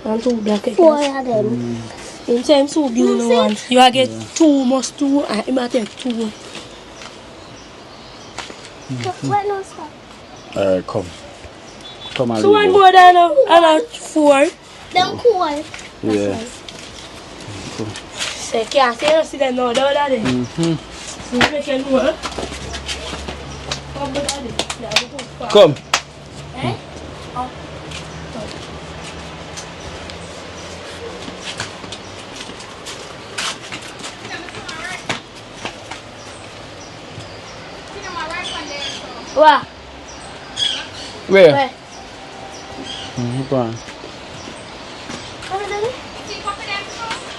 And 2 black. 4 of them. In time, so beautiful one. You will get 2 must 2 and you might take 2. What no stop? Alright, come. Come on. So one more than a 4. Them cool. Yeah. Say, can't say you see them now, Daddy. So you make it work. Come, Daddy. Yeah, we go far. Come. Eh? Oh. What? Where? Go on.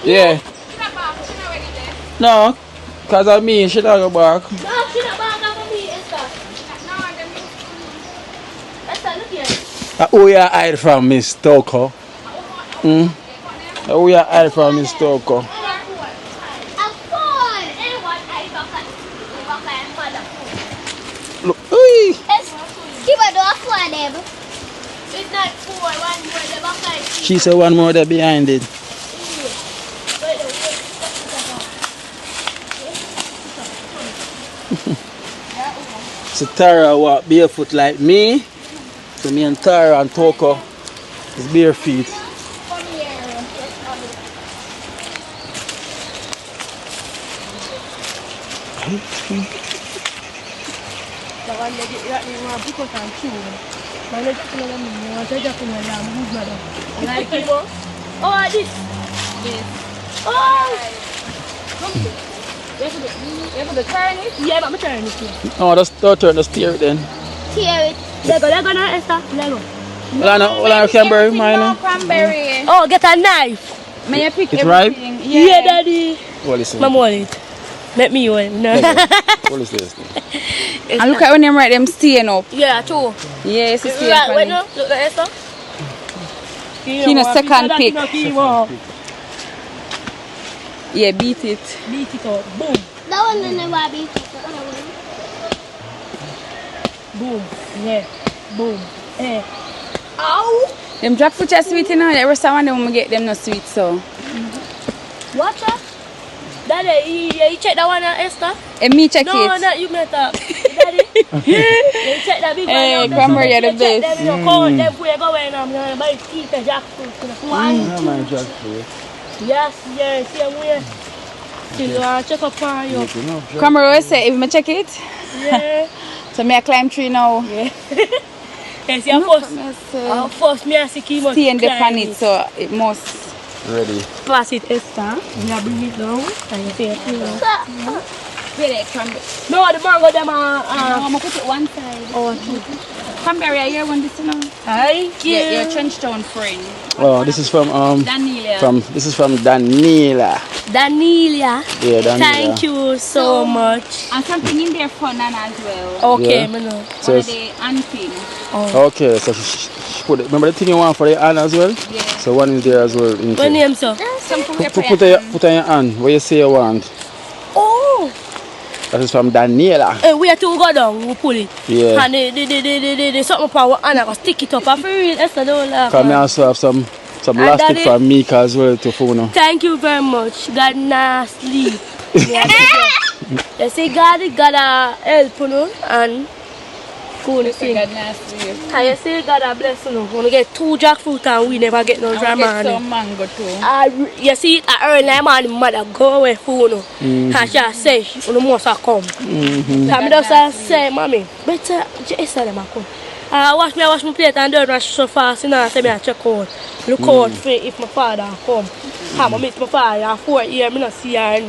Yeah. No, because of me, she don't go back. No, she not back on me, Esther. Esther, look here. Who you hide from, Miss Toko? Who you hide from, Miss Toko? Look, oi! Give a door for them. It's not 4, 1 more, the back side. She said one more there behind it. So Tara walk barefoot like me. So me and Tara and Toko is bare feet. The one that you want to put on shoe. My leg is not me. I want to just put my lamb. Who's mother? Like him? Oh, this. Oh! You have to turn it? Yeah, but I'm turning it. Oh, just turn, just steer it then. Tear it. Lego now, Esther. Lego. Hold on, Cranberry, mine. Cranberry. Oh, get a knife. May I pick It's everything? ripe? Yeah, Daddy. What is it? Mom, hold it. Let me hold it. No. What is this? And look at when them right, them staying up. Yeah, true. Yes, it's staying Right, wait, funny. no. Look at Esther. Kino second pick. Yeah, beat it. Beat it out. Boom. That one didn't never be. Boom. Yeah. Boom. Eh. Ow! Them jackfruit are sweet, you know. The rest of them get them not sweet, so. What's that? Daddy, you check that one out, Esther? And me check No, it. not you, Meta. Daddy, you check that big one. Hey, Cranberry, you're the best. Them, you know, call them before you go in. I'm going to buy teeth and jackfruit. Yeah, my jackfruit. Yes, same way. Still check up on you. Cranberry always say, if I check it, Yeah. so me I climb tree now. Yeah. Yes, you're first. Me I see chemo. Stay in the pan it, so it must. Ready. Pass it, Esther. You bring it down and you say it. Where the cranberry? No, the mango them are. No, I'm going to put it one side. Oh, true. Cranberry, I hear one this, you know. Thank you. Yeah, your Trenchtown friend. Oh, this is from Daniela. This is from Daniela. Daniela. Yeah, Daniela. Thank you so much. And something in there for Nana as well. Okay, Yeah. me know. So One of it's- the handpin. Okay, so she put it, remember the thing you want for the hand as well? Yeah. So one is there as well. In What name, sir? Some for your Put on your hand where you say you want. Oh, That is from Daniela. we have to go down, we pull it. Yeah. And the something for and I go stick it up. I feel real, Esther, don't laugh. Because I also have some elastic Daddy- from Mika as well to phone. Thank you very much. God nah sleep. They say God gotta help, you know, and go and sing. God nasty. And you say God a bless, you know. We get 2 jackfruit and we never get no I drama. get some mango too. You see it at early morning, mother go away for you. And she say, you must have come. So I just say, mommy, better just say them come. I wash my plate and don't rush so fast, you know, I say me I check out. Look out for if my father come. I meet my father at 4 years, I don't see her.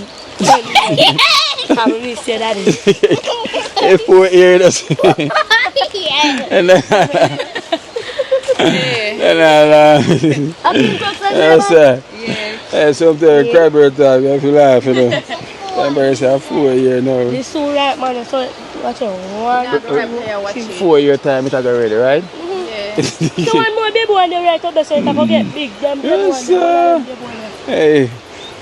I mean, say that is. If 4 years. And then, yes, sir. Yeah, sometimes Cranberry time, you have to laugh, you know. Cranberry say 4 years now. This so right, man. So watch out. 4 year time, it got ready, right? So one more baby one, they right up there, so it can get big. Them Yes, sir. Hey,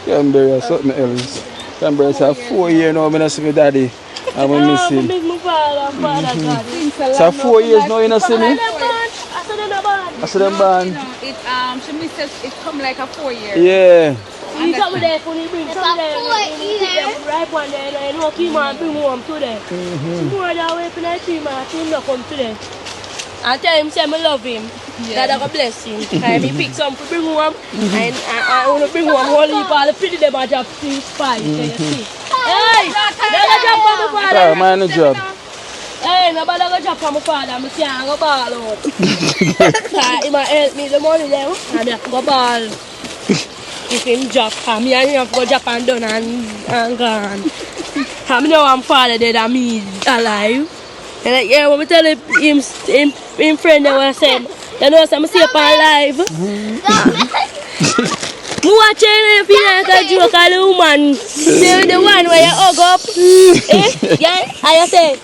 Cranberry or something else. Cranberry say 4 years now, I don't see my daddy. I'm missing. My father, God. So 4 years now, you don't see me? I said they're not bad. I said them band. It she misses it come like a 4 year. Yeah. You got me there for the bring some there. Right one there, and no keep on bring home today. Tomorrow they wait for the 3 months, he not come today. I tell him say I love him. Yeah. God I go bless him. And me pick some to bring home, and I want to bring home whole heap all the pretty them a drop 3 spice. You see? Hey, never drop on my father. Sorry, man, no job. Hey, nobody go drop on my father. I can't go ball out. He might help me the money there, and I go ball. If him drop, me and him go drop and done and gone. I know I'm father dead and me alive. And like, yeah, when I tell him friend that was saying, you know, I'm still alive. Me watching if you like a joke, a woman, the one where you hug up. Yeah, and you say,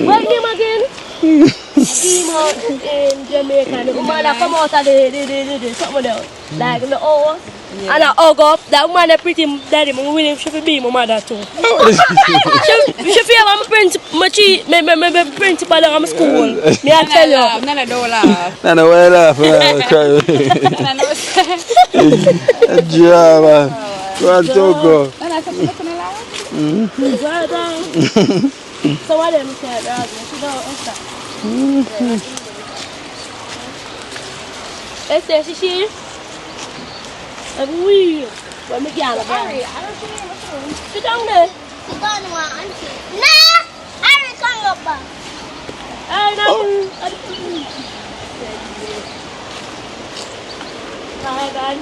what's him again? Came out in Jamaica, the woman that come out of the something else, like the hour. Yeah. And I hug up, that woman that pretty daddy, my William should be my mother too. She feel I'm a principal, my principal at my school. Me I tell you. Nana don't laugh. Nana, why laugh? Drama. One to go. Nana, something not gonna laugh? Some of them said that. She don't understand. Esther, she? I'm weird. But me can't. Sit down there. You don't want auntie. Nah! Harry, come up back. Hey, no. Alright, God.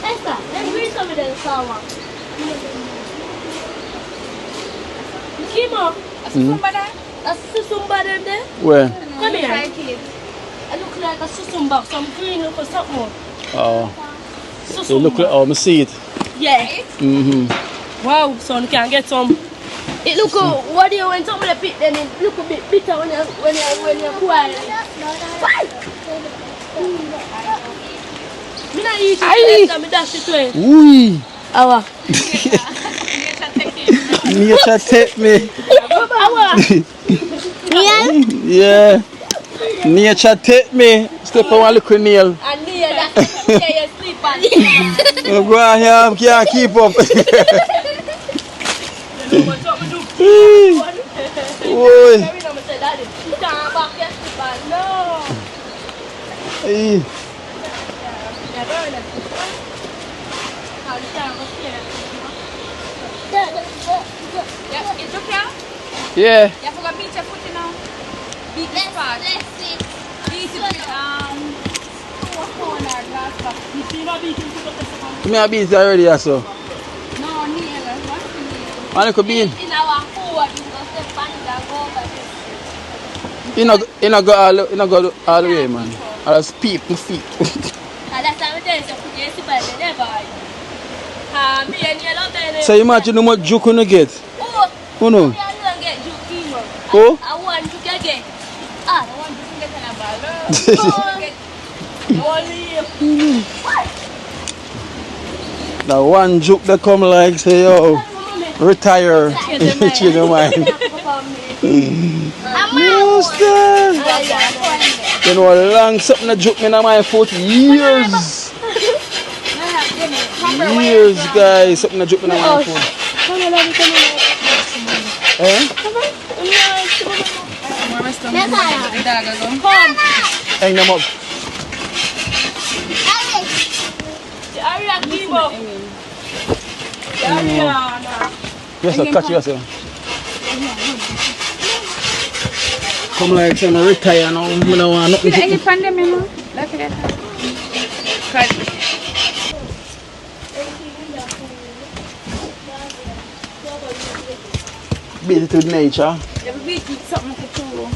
Esther, let's read some of the sour. Kimo. That's susumba them there? Where? Come here. I look like a susumba. Some green look or something. Oh. Susumba. They look like, oh, I see it. Yeah. Mm-hmm. Wow, son, can get some. It look what do you when somebody pick them it look a bit bitter when you're quiet. Me not eat it, I'm dash it away. Ooh. Awa. Nature take me. Awa. Yeah. Nature take me. Step on one little nail. And near that you sleep on. Go on here, can't keep up. Oi. Hey. Yeah. You have to go beat your foot, you know. Beat the spot. Let's see. Beat it with phone or glass cup. You see no beating to the second. Me a beat already, so. No, nail. What's the nail? Man, it could be in. In our forward, you go step on it and go over this. You know go all the way, man. I just peep my feet. And that's how we tell you, so put your super in there, boy. Me and you love it. So imagine how much juke you get. Oh, no? me and you get juke, Kimo. Oh? I want to get. Ah, I want to get an The one juke that come like say, yo, retire. Change your mind. Master! You know, a long something that juke me in my foot. Years. Years, guys. Something that juke me in my foot. Eh? Hang them up. Yes, I'll catch you yourself. Come like saying I retire now. I don't want nothing. Any pandemic, no? Look at that. Beat it with nature. You beat it something to do.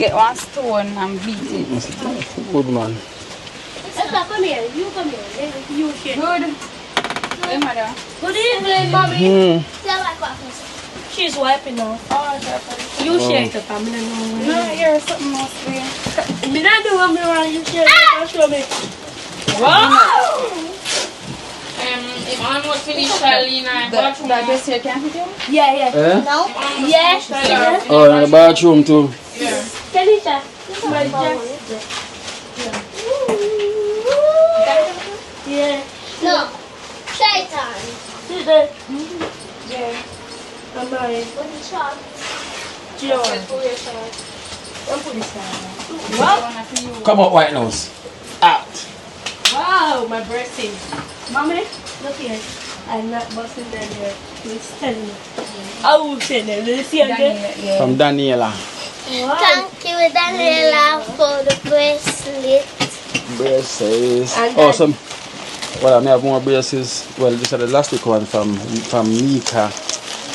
Get one stone and beat it. Good man. Esther, come here. You come here. You share. Good. Hey, mother. Good evening, mommy. She's wiping now. Oh, You share it, family. no, here's something else there. Me not do what me want. You share it. Show me. Wow. If I'm not finished, Alina, that dress here can't fit you? Yeah. Eh? No? Yes. Oh, in the bathroom too. Yeah. Kelisha. My dress. Yeah. No. Shaitan. See that? Yeah. I'm married. With the chalk. Joe. Don't put this down. What? Come out, white nose. Out. Wow, my birthday. Mommy, look here. I'm not busting down here. Please tell me. I will say that. Did you see it there? From Daniela. Wow. Thank you, Daniela, for the bracelet. Braces. And Awesome. Well, I have more braces. Well, this is the elastic one from Mika.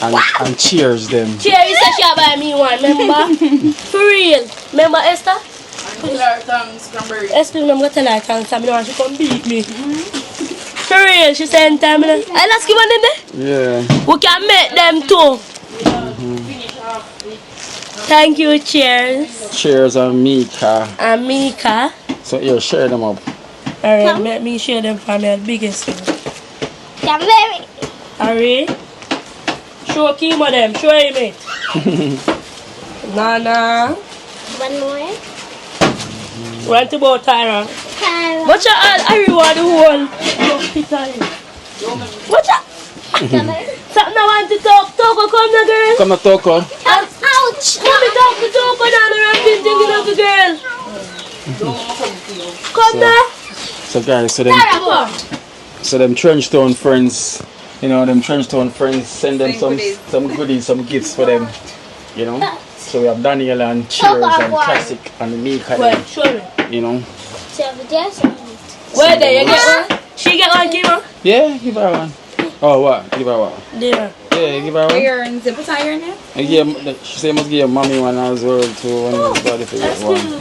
And cheers them. Cheers, you said she buy me one, remember? For real. Remember Esther? Cranberry. Esther, I'm going to tell her thanks. I want she come beat me. For real, she said in time. I let's give one in there. Yeah. We can make them too. Thank you, cheers. Cheers on Mika. And Mika. So here, share them up. Alright, let me share them for me, the biggest one. Cranberry. Alright. Show Kimo them, show him it. Nana. One more. Run to about Tyra. Tyra. Watch out, everyone the whole. Watch out. Something I want to talk. Toko, come now, girl. Come na Toko. Ouch. Let me talk to Toko now, the ramping thinking of the girl. Come now. So guys, so then Tyra, So them Trenchtown friends, you know, them Trenchtown friends send them some goodies, some gifts for them, you know. So we have Daniela and Cheers and Classic and Mika, you know. Where there you get one? She get one, give her? Yeah, give her one. Oh, what? Give her what? Yeah. Yeah, give her one. Iron, put iron in it? She said must give your mommy one as well too when it's body to get one.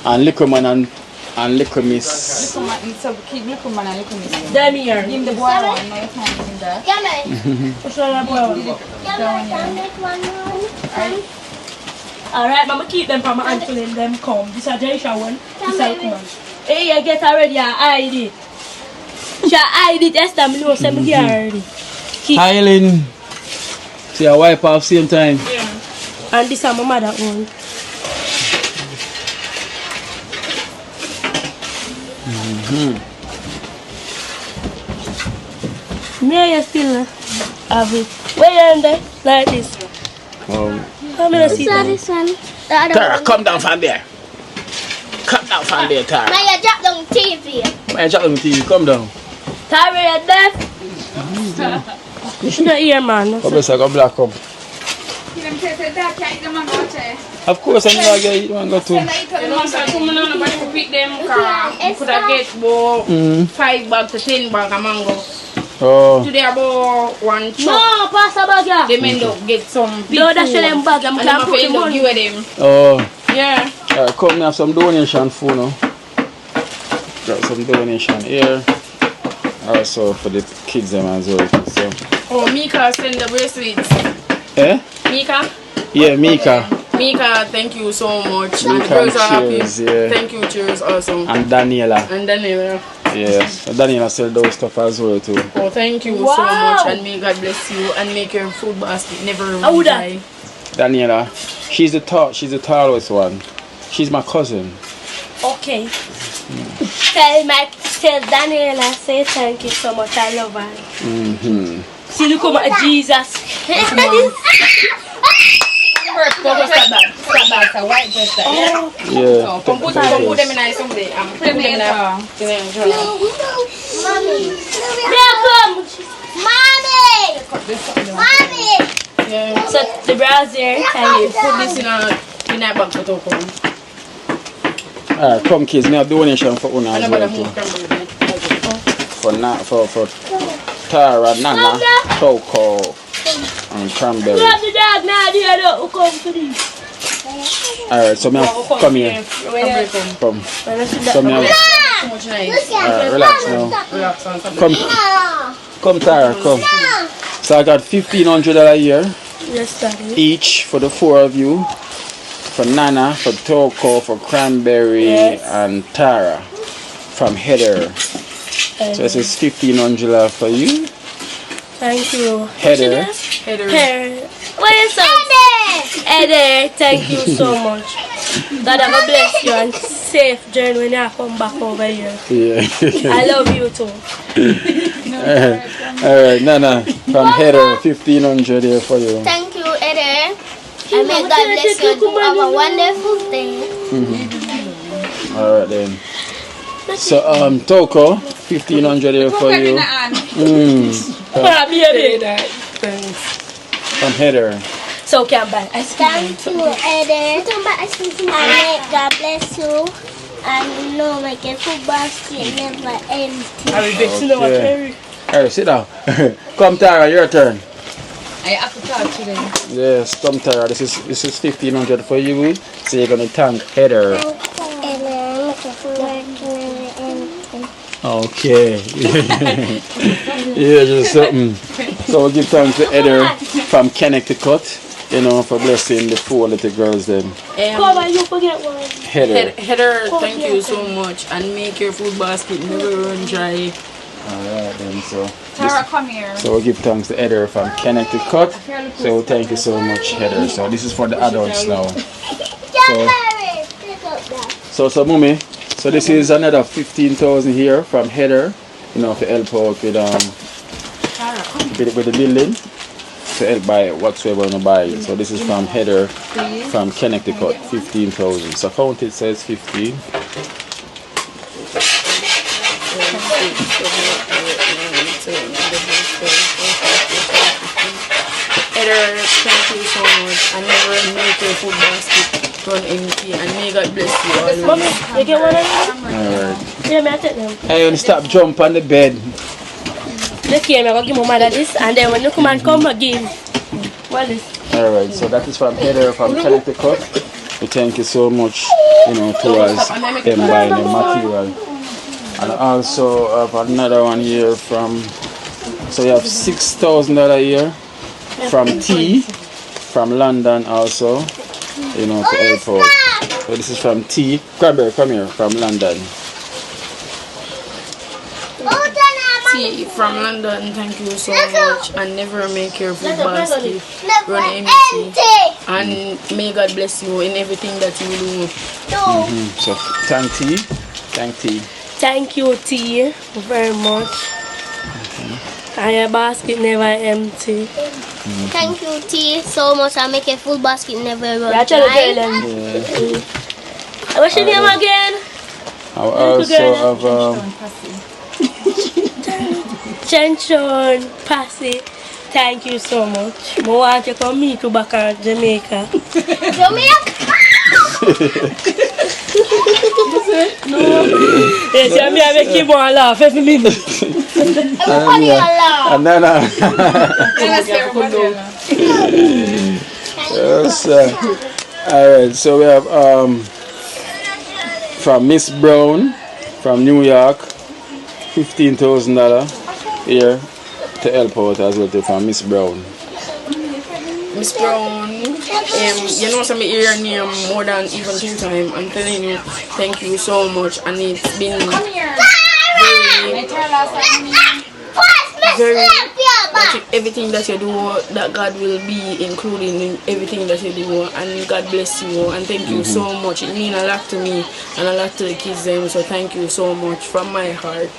And Liquor Man and Liquor Miss. So keep Liquor Man and Liquor Miss. Damn here. Give the boy one, now you can't give him that. What's wrong with Alright, Mama keep them from my uncle and them come. This is a Jaisha one. This is a one. Hey, you get already, I hide it. She hide it, yes, I'm no, same here already. Highland. See a wipe off same time. Yeah. And this is my mother one. Me, you still have it. Where you in there? Like this. Come here, see that. This one. Tara, come down from there. Come down from there, Tara. Now you drop down TV. I drop on the TV, come down. Tara, you're deaf. She's not here, man. Come on, go black up. Of course, I know I get it, one go to. You know, so come on, nobody could pick them car. You could have get about 5 bags to 10 bags of mango. Oh. Today about one truck. No, pass a bag, yeah. They end up get some big No, that's food. them bag. I'm and I'm put end them up on. give them. Oh. Yeah. Come and have some donation food now. Got some donation here. Also for the kids them as well. So. Oh, Mika send the bracelets. Eh? Mika? Yeah, Mika. Mika, thank you so much. Mika and the girls are happy. Cheers, yeah. Thank you, Cheers, also. And Daniela. And Daniela. Yes. Daniela sell those stuff as well too. Oh, thank you so much. And may God bless you and make your food basket never run dry. Daniela, she's the tallest one. She's my cousin. Okay. Tell Daniela, say thank you so much. I love her. See, look at Jesus. Step back, a white dress. Yeah. Come put them in ice someday. I'm putting them in Mommy! yeah. So the browser, thank you. Put this in a bag for Toko. Alright, come kids, me have donation for Una as well too. For Tara, Nana, Toko, and Cranberry. Grab the dog now, dear, who come to this. Alright, so me have, come here. Come. So me have, alright, relax now. Come Tara, come. So I got $1,500 here. Yes, Daddy. Each for the 4 of you. For Nana, for Toko, for Cranberry, and Tara. From Heather. So this is $1,500 for you. Thank you. Heather. What is that? Heather, thank you so much. God have bless you and safe journey when you come back over here. Yeah. I love you too. Alright, Nana, from Heather, $1,500 there for you. Thank you, Heather. And may God bless you and have a wonderful day. Alright then. So Toko, $1,500 there for you. From Heather. So can buy ice cream. Thank you, Heather. And may God bless you. And no, make a food basket never empty. Okay. Alright, sit down. Come Tara, your turn. I have to talk to them. Yes, come Tara. This is $1,500 for you. So you're gonna thank Heather. Okay. Yeah, just something. So we'll give thanks to Heather from Connecticut, you know, for blessing the 4 little girls then. Come on, you forget one. Heather. Heather, thank you so much and make your food basket never run dry. Alright then, so Tara, come here. so we'll give thanks to Heather from Connecticut. So thank you so much, Heather. So this is for the adults now. So Mummy, so this is another 15,000 here from Heather, you know, to help out with the building, to help buy whatsoever you buy. So this is from Heather from Connecticut, 15,000. So count it, says 15. Heather, thank you so much. I never make your food basket run empty, and may God bless you always. Mommy, you get one of them? Alright. Yeah, me I take them. Hey, you stop jump on the bed. Look here, I'm going to give my mother this, and then when you come and come again, what is? Alright, so that is from Heather from Connecticut. We thank you so much, towards them buying the material. And also have another one here from, so you have $6,000 a year from T, from London also, to help out. So this is from T. Cranberry, come here, from London. T from London, thank you so much. And never make your food basket run empty. And may God bless you in everything that you do. So thank T. Thank T. Thank you, T, very much. And your basket never empty. Thank you, T, so much. I make a full basket never run Yeah, tell them. What's your name again? I also have Trenchtown, Passy. Thank you so much. I want you to come meet you back at Jamaica. Jamaica? Yes, I make him laugh every minute. Everybody laugh. And then yes, alright, so we have from Miss Brown from New York, $15,000 here to help out as well from Miss Brown. Miss Brown, you know some here near more than even 2 times. I'm telling you, thank you so much, and it's been very everything that you do, that God will be including in everything that you do, and God bless you, and thank you so much. It means a lot to me and a lot to the kids them, so thank you so much from my heart.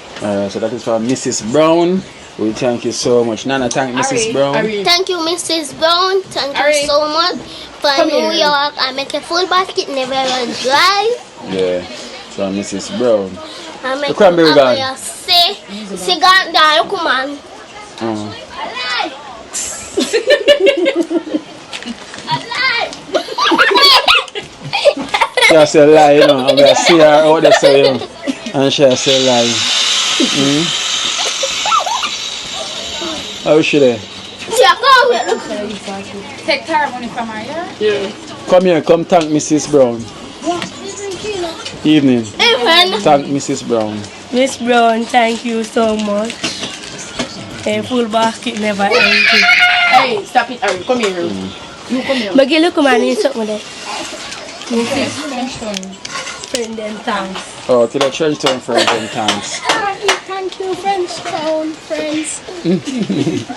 So that is from Mrs. Brown. We thank you so much. Nana, thank Mrs. Brown. Thank you, Mrs. Brown. Thank you so much. For New York, I make a full basket, never run dry. Yeah, from Mrs. Brown. I make the cranberry gone. Say gone down, come on. She say lie, I'm going to see her out there, so, and she say lie. How is she there? Take her money from her, yeah? Come here, come thank Mrs. Brown. Evening. Thank Mrs. Brown. Miss Brown, thank you so much. A full basket never empty. Hey, stop it, Ari. Come here. You come here. But look at my name, something there. Friend and thanks. Oh, to the Trenchtown friends and thanks. Thank you, Trenchtown friends.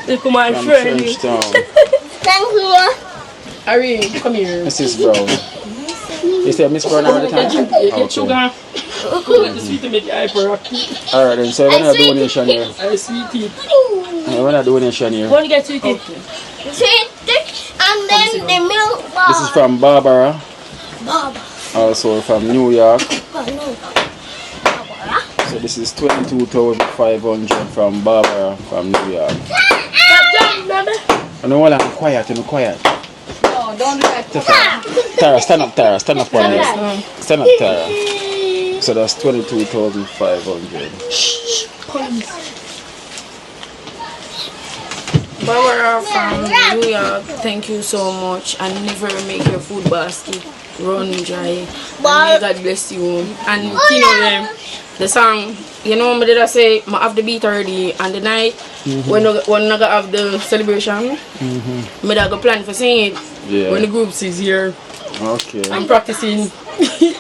Look at my from friend. Trenchtown. Thank you. Ari, come here. Mrs. Brown. You said Miss Brown all the time? Okay. Sugar. Alright then, so we're going to do a donation here. We're going to do a donation here. Go and get sweetie. Sweetie, and then the milk bar. This is from Barbara. Also from New York. So this is 22,500 from Barbara from New York. And no one quiet, quiet. No, don't do that. Tara, stand up, Tara. Stand up one minute. Stand up, Tara. So that's 22,500. Barbara from New York, thank you so much, and never make your food basket run dry. And may God bless you. And you know them, the song, you know what did I say? I have the beat already, and the night when I have the celebration, I go plan for sing it when the group is here. Okay. I'm practicing,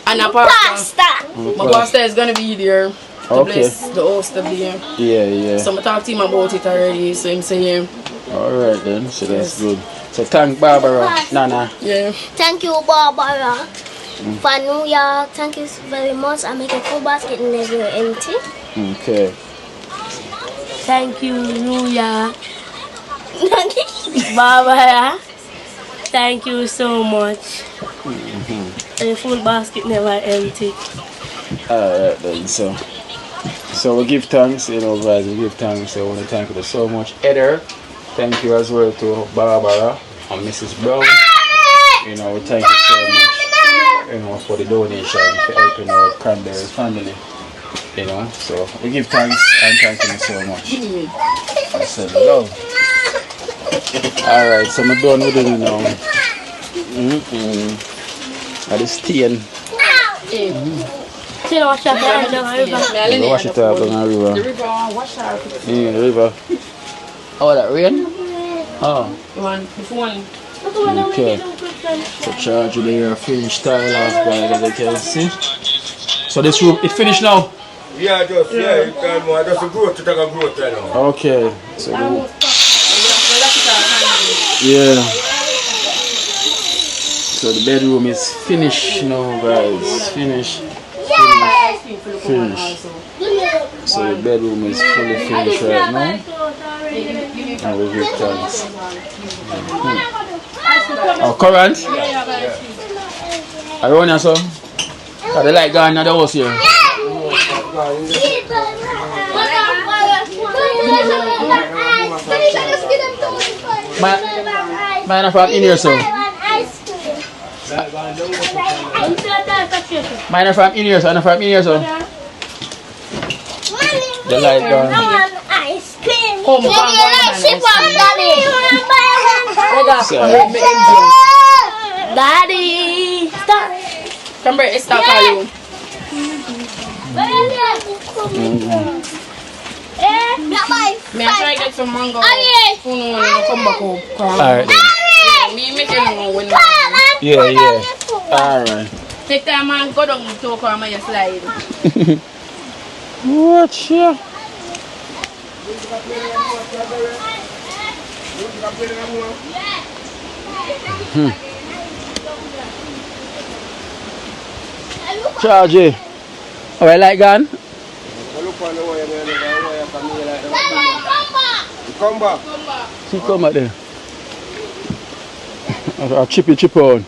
and a pastor. My pastor is gonna be there to bless the host of the year. Yeah. So I talked to him about it already, so I'm saying. Alright then, so that's good. So thank Barbara, Nana. Yeah. Thank you, Barbara. For New York, thank you very much. I make a full basket and never empty. Okay. Thank you, New York. Barbara, thank you so much. A full basket never empty. Alright then, so So we give thanks, you know, guys. We give thanks. So I want to thank you so much, Heather. Thank you as well to Barbara and Mrs. Brown. You know, thank you so much, you know, for the donation, for helping our Cranberry family. You know, so we give thanks and thank you so much. I said love. Alright, so I'm done with it now. That is stain. Wash it up on the river. Wash it up on the river. The river, wash out. Yeah, the river. Oh, that rain? Oh. One. Okay. So charge the air finish tile off, guys, as you can see. So this room, it finished now? Yeah, you can more. Just a growth, take a growth right now. Okay. So yeah. So the bedroom is finished now, guys. Finished. So the bedroom is fully finished right now. And we give thanks. Oh, current? Are you on your son? Are they like going in the house here? Mine are from in here, son. Mine are from in here, son. From in here, son. The light gone. Ice cream. Daddy, stop. Cranberry, stop calling. May I try to get some mango? Come back home. Alright then. Me make it when Yeah. Alright. take time and go down to come and slide. Watch ya. Charge it. Alright, like gun? Come back. She come back there. I'll chip on.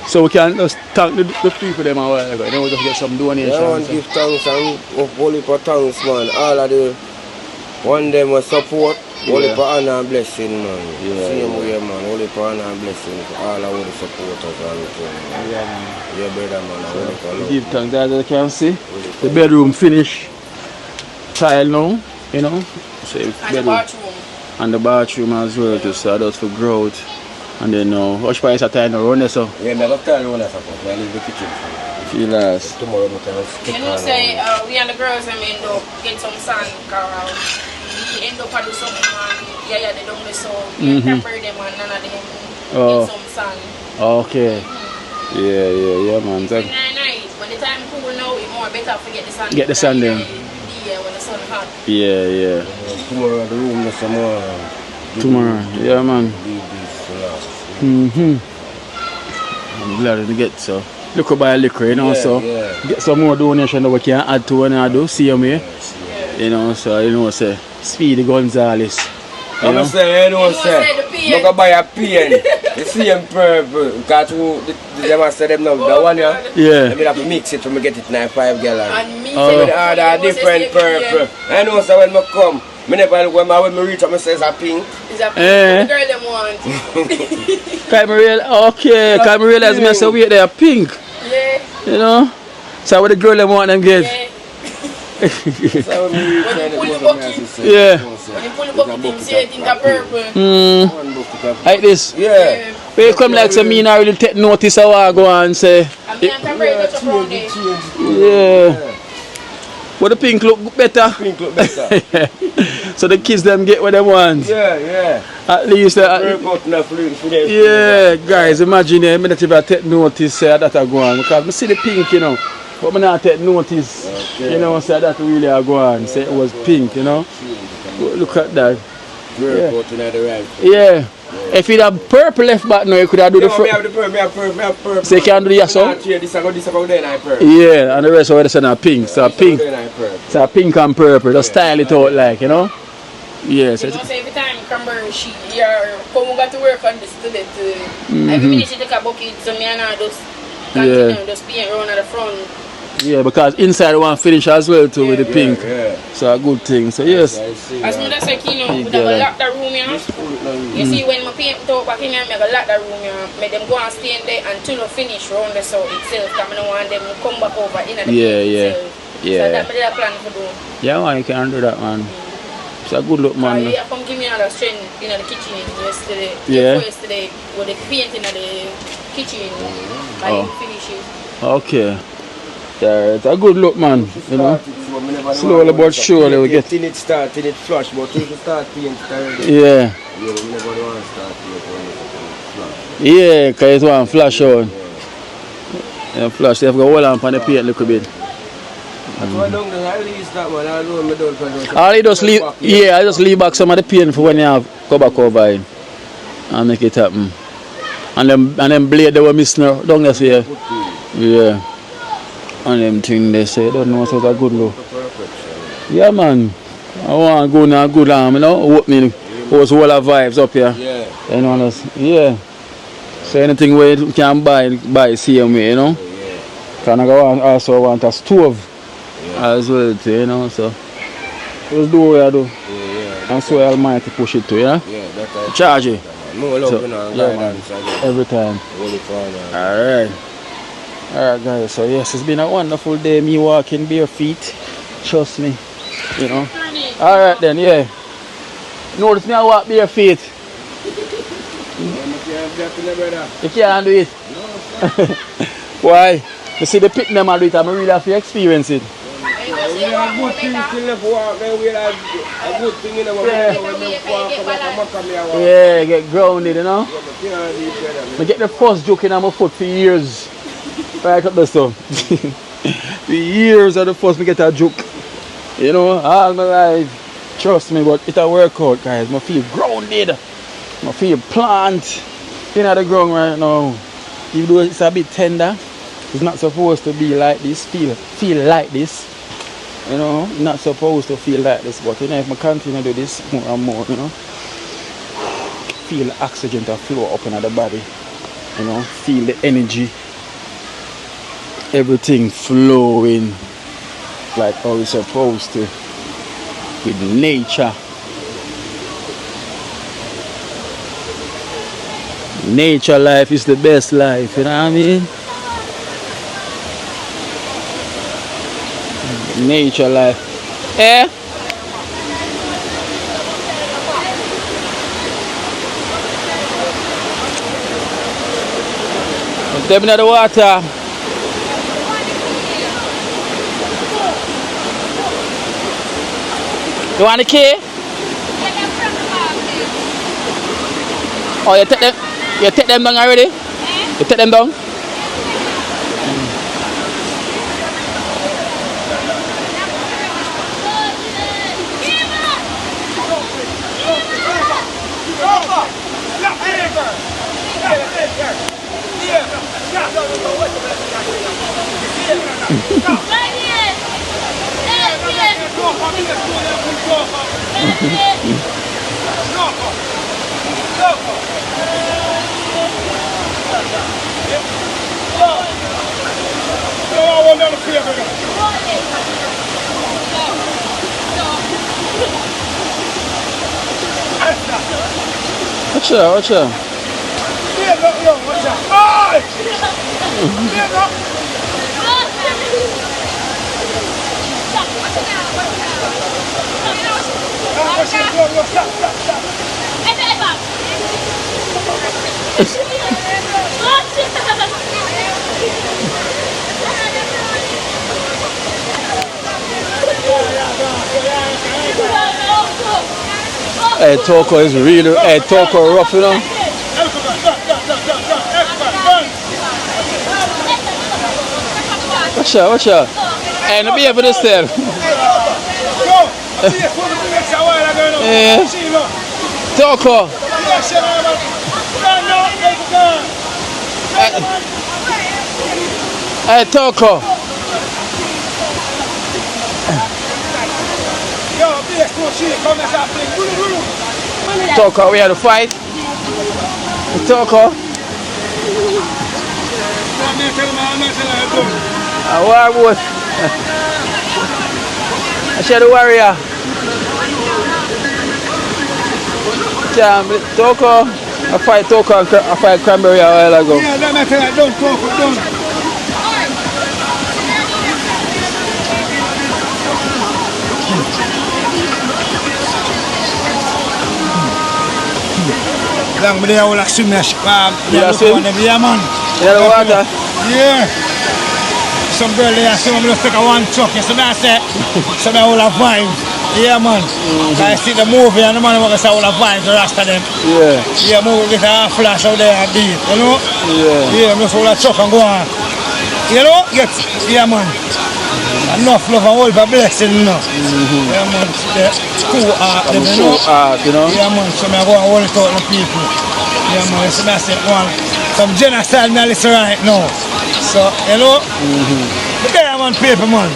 So we can just thank the people them a while ago. Then we'll just get some donations. I want to give thanks and holy for thanks, man. All of the one them was support, holy for honor and blessing, man. Same way, man. Holy for honor and blessing for all of the supporters and everything. Yeah, brother, man. Holy for love. Give thanks, as you can see. The bedroom finished. Tile now, you know. So and the bathroom as well, to so that's for growth. And then hush price a time around there, so. Yeah, never tell you when I support. I leave the kitchen. Feel nice. Tomorrow we can You know, say we and the girls end up get some sand around. We end up do something and they don't do so. We prepare them and none of them get some sand. Okay. Yeah, man. Nice. When the time cool now, it's more better to get the sand. Get the sand then. Yeah, when the sun hot. Yeah. Tomorrow the room is some more. Tomorrow, yeah, man. I'm glad to get so. Look up buy liquor, you know, so get some more donation that we can add to when I do, see me. You know, so you know, say Speedy Gonzalez. I'm gonna say, I'm gonna buy a pen. The same purple. Because they must say them now, the one here. Yeah. Let me have to mix it when we get it 9-5 gallon. And me so with other different purple. I know so when I come, I never look when I reach up, I say it's a pink. It's a pink. The girl them want. Can't realize me so weird they are pink. Yeah. You know? So what the girl them want them get? Yeah. So when you reach when you pull the bucket, when you pull the bucket, you see it in the purple. Like this? Yeah. When you come like so me not really take notice of what I go and say. Yeah. But the pink look better. Pink look better. So the kids them get what they want. Yeah. At least guys, imagine I not even take notice that I go on. Because I see the pink, you know. But I not take notice. You know, say that really I go on. Say it was pink, you know. Look at that. Yeah. If you have purple left back now, you could have do the front. Me have purple. So you can do the yourself? This I go there and purple. Yeah, and the rest of it is pink. So pink. So pink and purple. Just style it out like, you know. Yes. You know, so every time Cranberry come got to work on this today. Every minute she take a bucket, so me and her just continue, just paint around at the front. Yeah, because inside one finish as well too with the pink. Yeah. So a good thing. So yes. As me say, Kino, we have lock the room, you know. You see, when my paint talk back in here, I lock the room, you know. Make them go and stay in there until we finish round the south itself. Because I don't want them to come back over in the paint itself. So that's my plan to do. Yeah, man, you can do that, man. It's a good look, man. Yeah, come give me another strength in the kitchen yesterday. Yeah. Yesterday, with the paint in the kitchen. I finish it. Okay. Yeah, it's a good look, man. You know, slowly but surely we get. Till it start, till it flush, but till it start paint already. Yeah. Yeah, we never want to start paint when it's flush. Yeah, because it want flash out. Yeah, flash. They have to hold on the paint a little bit. That's why I don't release that, man. I know me don't. I just leave. Yeah, I just leave back some of the paint for when you have cover in, and make it happen. And them blade they were missing down there, so yeah. And them thing they say, don't know so it's a good look. Yeah, man. I want to go now, good arm, you know, opening those whole vibes up here. Yeah. You know, yeah. So anything where you can buy same way, you know. Yeah. Because I also want a stove as well, too, you know, so. Just do what I do. Yeah. And so Almighty push it to you, yeah? Yeah, that's Charge it. No love, So, you know, yeah, man. Every time. Alright. Alright, guys, so yes, it's been a wonderful day. Me walking bare feet. Trust me. You know. Alright then, yeah. Notice me I walk bare feet. You can't do it. Why? You see the pit them I do it, I really have to experience it. Yeah, get grounded, you know. I get the first joke in my foot for years. Right up the stuff. For years of the first me get a joke. You know, all my life. Trust me, but it's a workout, guys. I feel grounded. I feel plant in the ground right now. Even though it's a bit tender, it's not supposed to be like this. Feel like this. You know, not supposed to feel like this, but you know, if I continue to do this more and more, you know, feel the oxygen to flow up in the body, you know, feel the energy, everything flowing like how it's supposed to with nature. Nature life is the best life, you know what I mean? Nature life. Eh? Step in the water. You want the key? Oh, you take them down already? You take them down? Watch out. Hey, Toko is really, hey, Toko rough, you know. Watch out. Hey, no be able to step. Toko. Hey, Toko. Toko, we had a fight. Toko. A war boat. I share the warrior. Toko. I fight Toko and I fight Cranberry a while ago. Yeah, that matter. Don't Toko, don't. Lang me there all a swim. Yeah, swim? Yeah, man. Yeah, the water. Yeah. Some girl there, so I'm just take a one truck. You see that say? So they all have vibes. Yeah, man. I see the movie and the man who say all have vibes, the rest of them. Yeah. Yeah, movie get a flash out there and beat, you know? Yeah. Yeah, I'm just all a truck and go on. You know? Get, yeah, man. Enough love and all for blessing, you know? Yeah, man. The cool art, them, you know? Cool art, you know? Yeah, man. So I go and hold it out to the people. Yeah, man. So that's it, one. Some genocide now listen right now. So, you know? But there, man, paper, man.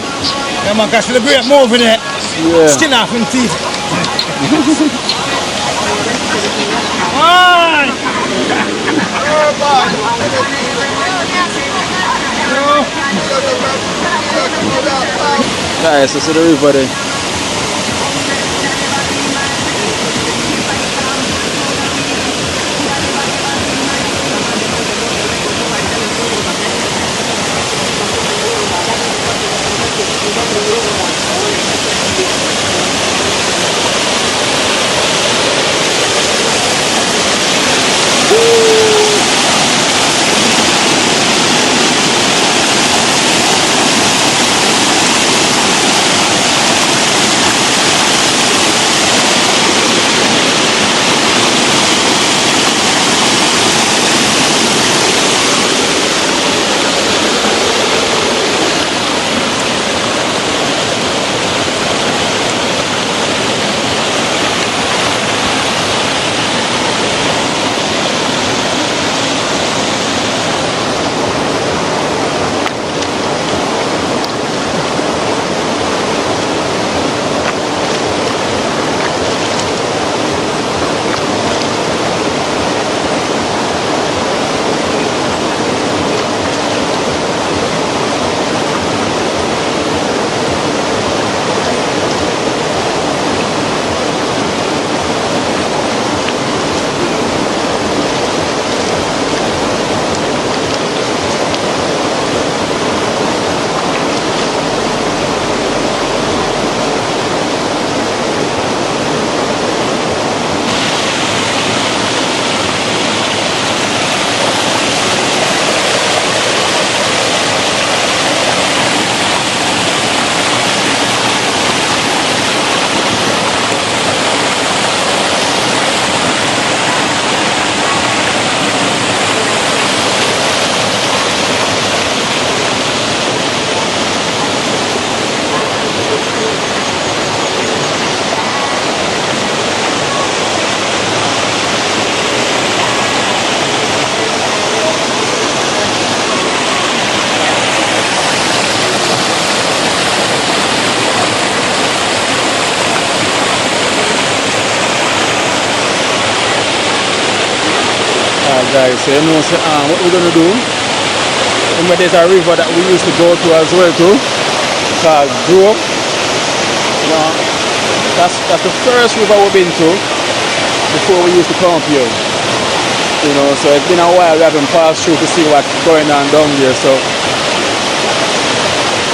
Yeah, man, can celebrate movie there. Yeah. Skin off in teeth. Why? Guys, this is the river there. Guys, so you know what we're gonna do. Remember there's a river that we used to go to as well too, called Grove. You know, that's the first river we've been to before we used to come up here. You know, so it's been a while we haven't passed through to see what's going on down there. So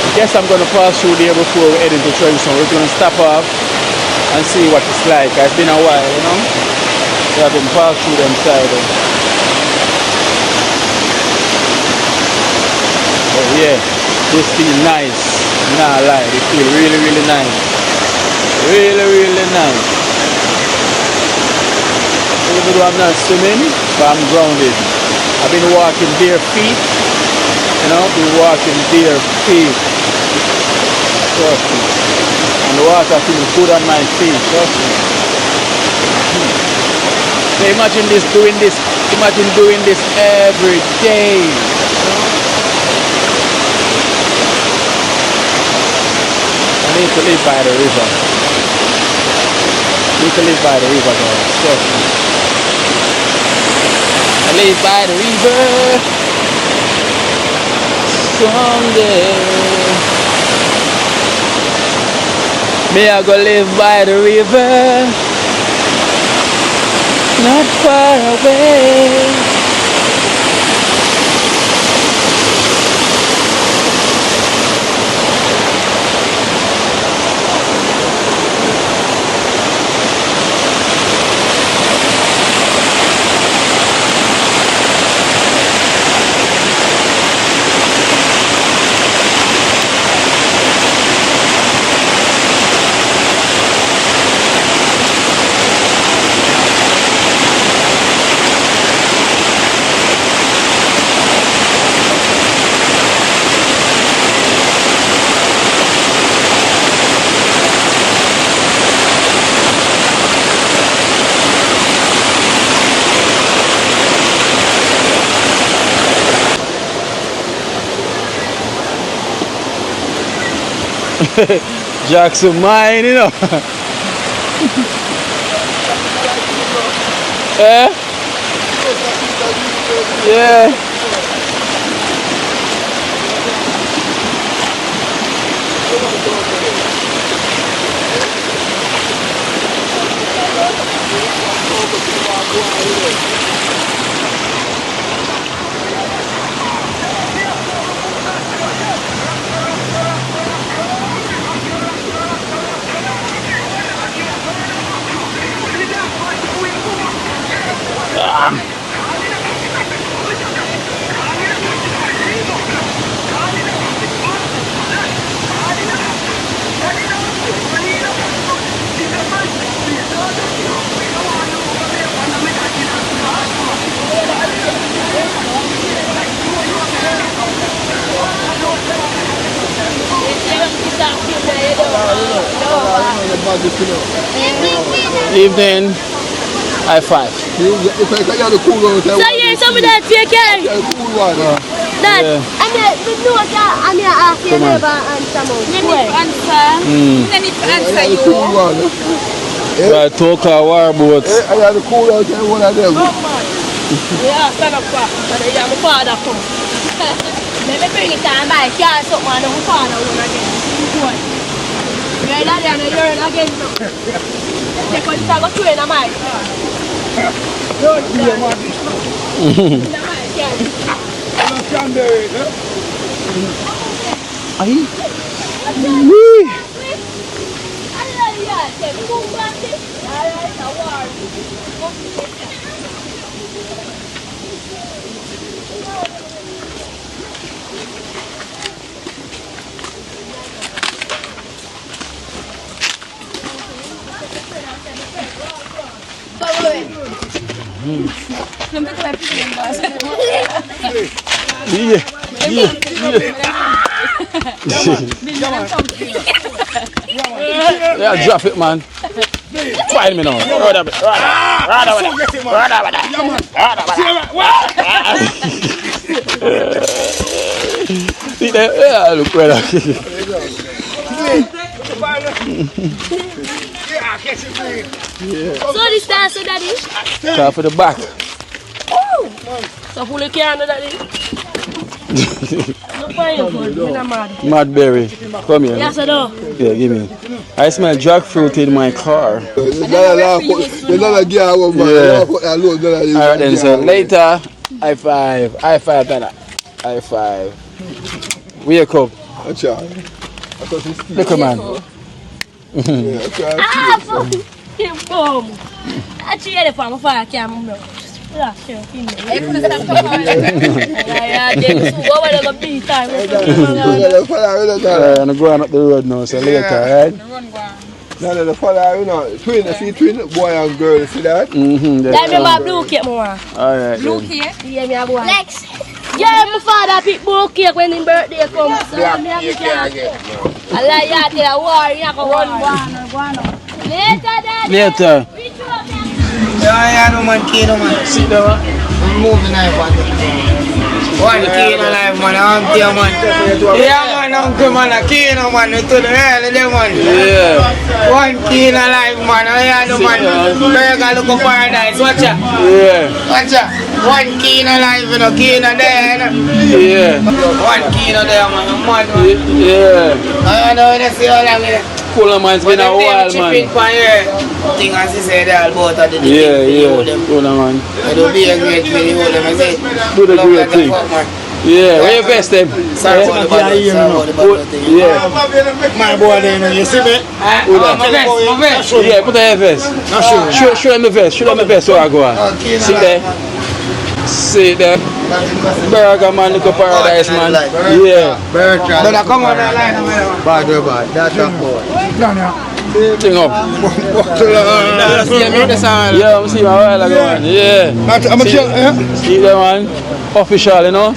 I guess I'm gonna pass through there before we head into Trenchtown. We're gonna stop off and see what it's like. It's been a while, you know. We haven't passed through them side. Yeah, this feels nice. Nah, lie, it feels really, really nice. Really, really nice. Even though I'm not swimming, but I'm grounded. I've been walking bare feet. You know, been walking bare feet. Trust me. And the water feels good on my feet. Trust me. So imagine doing this every day. I need to live by the river. I need to live by the river, guys. Trust me. I live by the river. someday. Me I go live by the river, not far away. Jackson mine, you know. Eh? Yeah. Evening. High five. So yeah, some of that take care. Dad, I'm here asking you about answer. You need to answer. You need to answer you. Right, talk our war boats. I got the cool out there, one of them. Yeah, stand up for my father come. Let me bring it down by car something and my father one again. You're not there, you're in again. Take on the go in a mic. Cranberry, Yeah, drop it, man. Find me now. Right up it. See that? Yeah, look right up. So this dance, daddy? Start for the back. Oh! So who look here, daddy? Look for you, Mad berry. Come here. Yes, I know. Yeah, give me. I smell jackfruit in my car. Yeah. Alright then, so later, high five. High five, Dada. High five. Wake up. Look, man. Ah, fuck him, come. I cheer the farm fire camera. Yeah, sure. Yeah, James, go over the beat time. I'm going up the road now, so later, right? Now the father, you know, twin, boy and girl, you see that? That remember blue cake, more. Alright. Blue cake? Yeah, me a boy. Lex. Yeah, my father pick blue cake when his birthday comes. So me a pick it. Allah, you tell a war, you go run one. Later, Daddy. Later. Yeah, no man, key no man. Sit down. Move the knife on the key in the life, man. I'm there, man. Yeah, man. uncle, man, a kino, man, to the early day, man. Yeah. One kino alive, man. I know, man. Burger look for paradise. Watch out. Yeah. Watch out. One kino alive, you know, kino there, you know. Yeah. One kino there, man. Mad, man. Yeah. I know, you see how long it is. Cooler man's been a while, man. Thing as he said, all about the Cooler man. It will be a great thing, you hold them, I say. Do the great thing. Yeah, where you best them? Sorry about the bottle, yeah. My boy there, you see me? My vest. Yeah, put the vest. Show them the vest. Show them the vest so I go on. See there. See there. Burger man, look at paradise man. Yeah. Burger. Come on, bad. That's a boy. Thing up. Yeah, I'm seeing my while ago, man. Yeah. See there, man. Official, you know?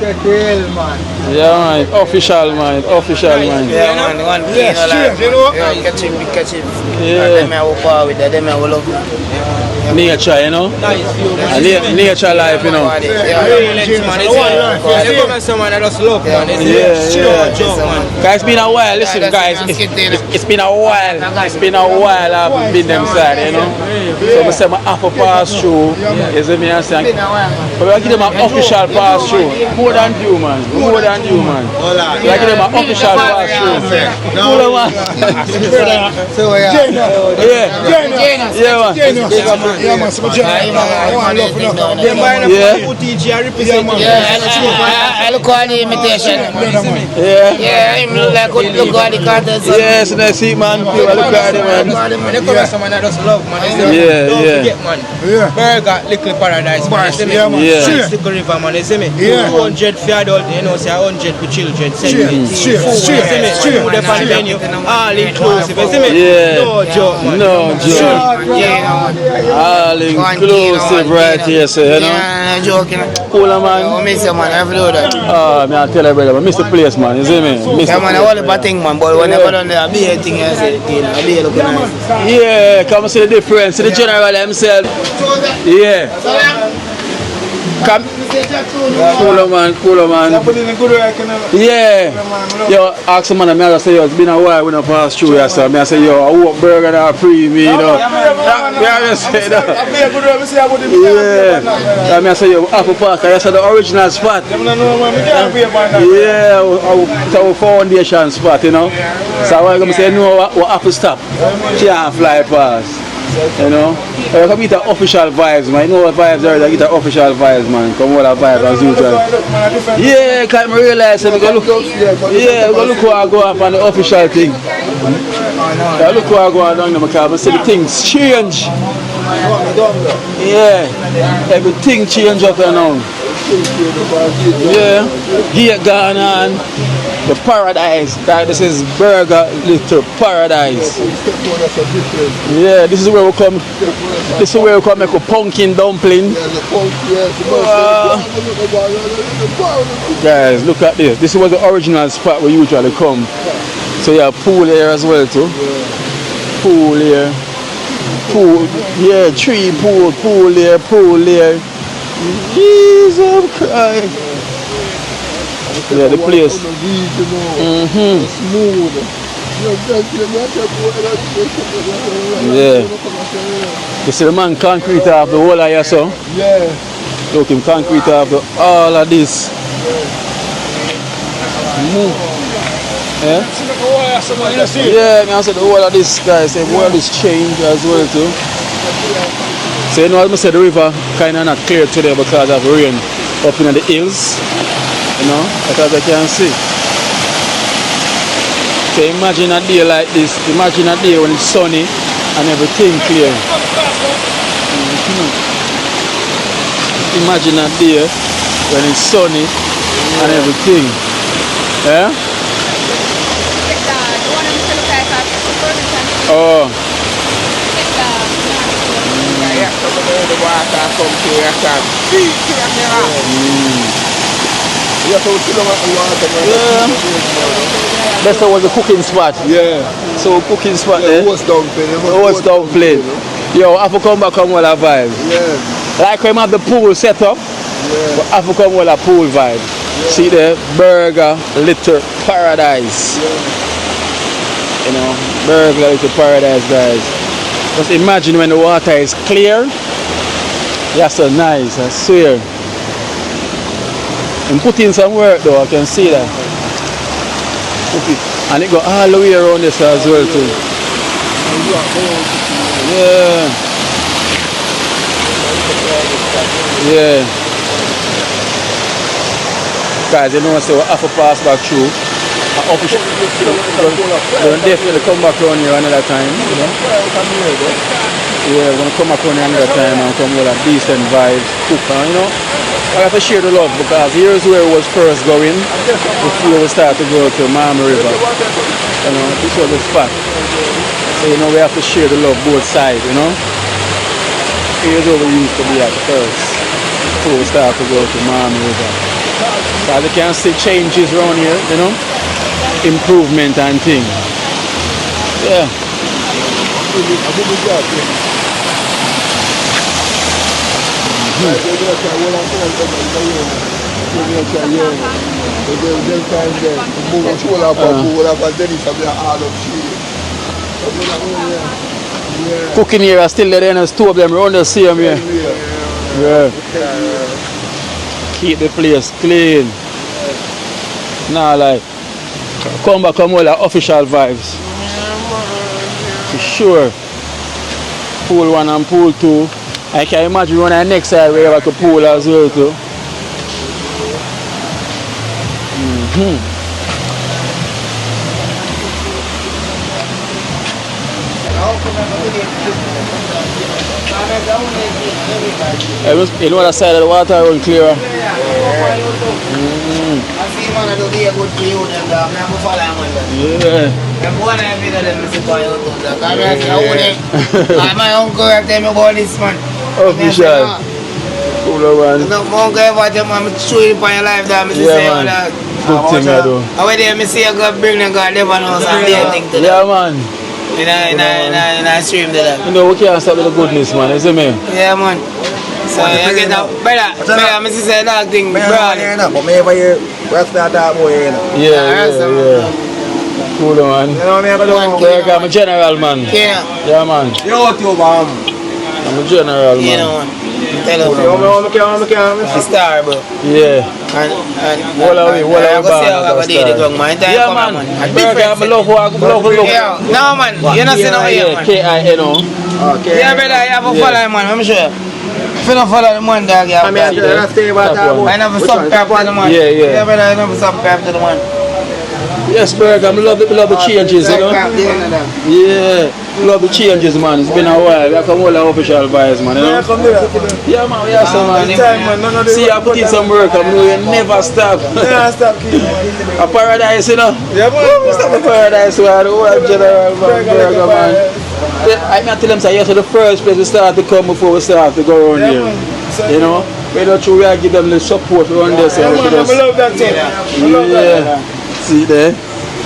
Yeah, man. Official, man. Yeah, man. One thing, you know? Yeah, catch him. Yeah. Them I will power with that. Them I will love. Nature, you know? Nature life, you know? Guys, it's been a while. Listen, guys. It's been a while. I've been them side, you know? So I say my half pass through. You see me? I say, but I give them an official pass through. More than you, man. I give them an official pass through. More man. Yeah, man, so I want to love I look at the imitation. Yeah, him look like look at the contest. Yes, and I see, man. People look at it, man. They come someone that just love, man. Don't forget, man. Burger, little paradise, man. Stickle river, man. You see me? 200 for adult, you know, say 100 for children. Food on menu, all inclusive. You see me? No joke, man. All inclusive right here, so you know. Yeah, joking. Cooler man. I miss you, man. I have to do that. Man, I tell you, brother, I miss the place, man. You see me? Yeah, man, I want to thing, man. But whenever done there, I be a thing, I say, I be looking nice. Yeah, come see the difference. See the general himself. Yeah. Come. Cooler man. Yeah. Yo, ask some man, I say, yo, it's been a while when I pass through here, so I say, yo, I want burger and free me, you know. Yeah, I say that. Yeah. I say, yo, Apple Park, I said the original spot. Yeah, our foundation spot, you know. So I'm going to say, no, what Apple stop. Can't fly past. You know, I come get the official vibes, man. You know what vibes are? I get the official vibes, man. Come on, that vibe as usual. Yeah, can't realize it. We go look how I go up on the official thing. Yeah, look how I go down there, because I see the things change. Yeah, everything change up and down. Yeah, here gone on. The paradise, this is Burger Little Paradise. Yeah, this is where we come. This is where we come make a pumpkin dumpling. Guys, look at this. This was the original spot we usually come. So yeah, pool here as well too. Pool here. Pool, yeah, tree pool here. Jesus Christ. Yeah, the place. Yeah. You see the man concrete off the whole of here, so? Yeah. Look, him concrete off all of this. Yeah? Yeah, I said the whole of this, guys. The world is changed as well too. So you know, as I said, the river kind of not clear today because of rain up in the hills. You know, because I can see. So imagine a day like this. Imagine a day when it's sunny and everything clear. Imagine a day when it's sunny and everything. Yeah? Oh. Yeah. That's was the cooking spot. Yeah. So cooking spot there. What's downplayed. Yo, I have to come back on all the vibes. Yeah. Like when I have the pool set up, I have to come all the pool vibe. See the Burger Little Paradise. You know, Burger Little Paradise, guys. Just imagine when the water is clear. That's so nice, I swear. And put in some work though, I can see that. And it go all the way around this as well too. Yeah. Yeah. Guys, you know what I say, we have to pass back through. We'll definitely come back around here another time. You know? Yeah, we're going to come back around here another time and come with a decent vibes, cook, you know. I have to share the love because here's where it was first going before we start to go to Mama River. You know, this was the spot. So, you know, we have to share the love both sides, you know. Here's where we used to be at first before we start to go to Mama River. So as you can see changes around here, you know, improvement and things. Yeah. Cooking here are still there and two of them around the same here. Yeah. Keep the place clean. Nah, like come back and more like official vibes. For sure. Pool 1 and pool 2. I can imagine on the next side we have a pool as well too. You know the side of the water will clear. My uncle tell me about this man. Official. Cool man. My uncle ever tell me I'm showing for your life that I say all that. Good thing I do. I went there, I see a God bring them God never knows and they think to them. Yeah man. In a stream to that. You know we can't stop with the goodness man, you see me? Yeah man. So you get that brother, I say that thing, bro. But me ever hear what's that boy, you know? Yeah. Cool man. You know me ever do? I'm a general man. Yeah man. You know what you want? I'm a general man. You know man. Tell us. A star bro. Yeah. And what are we Yeah man. I love look. No man, you not see no here man. K-I-N-O. Okay. Yeah brother, you have to follow him man, I'm sure. If you don't follow the man dog, you have to. I never subscribe to the man. Yeah brother, I never subscribe to the man. Yes, Berg, I love the changes, you know. Yeah, love the changes, man. It's been a while. I come all the official vibes, man. You know? Yeah, man. We have some man. See, I put in some work. I know you never stop. A paradise, you know. Yeah, man. Stop the paradise, man. The whole general burger, man. I tell them, say, yes, the first place we start to come before we start to go around here. You know, we don't try to give them the support around there. So I love that too. Yeah. See there?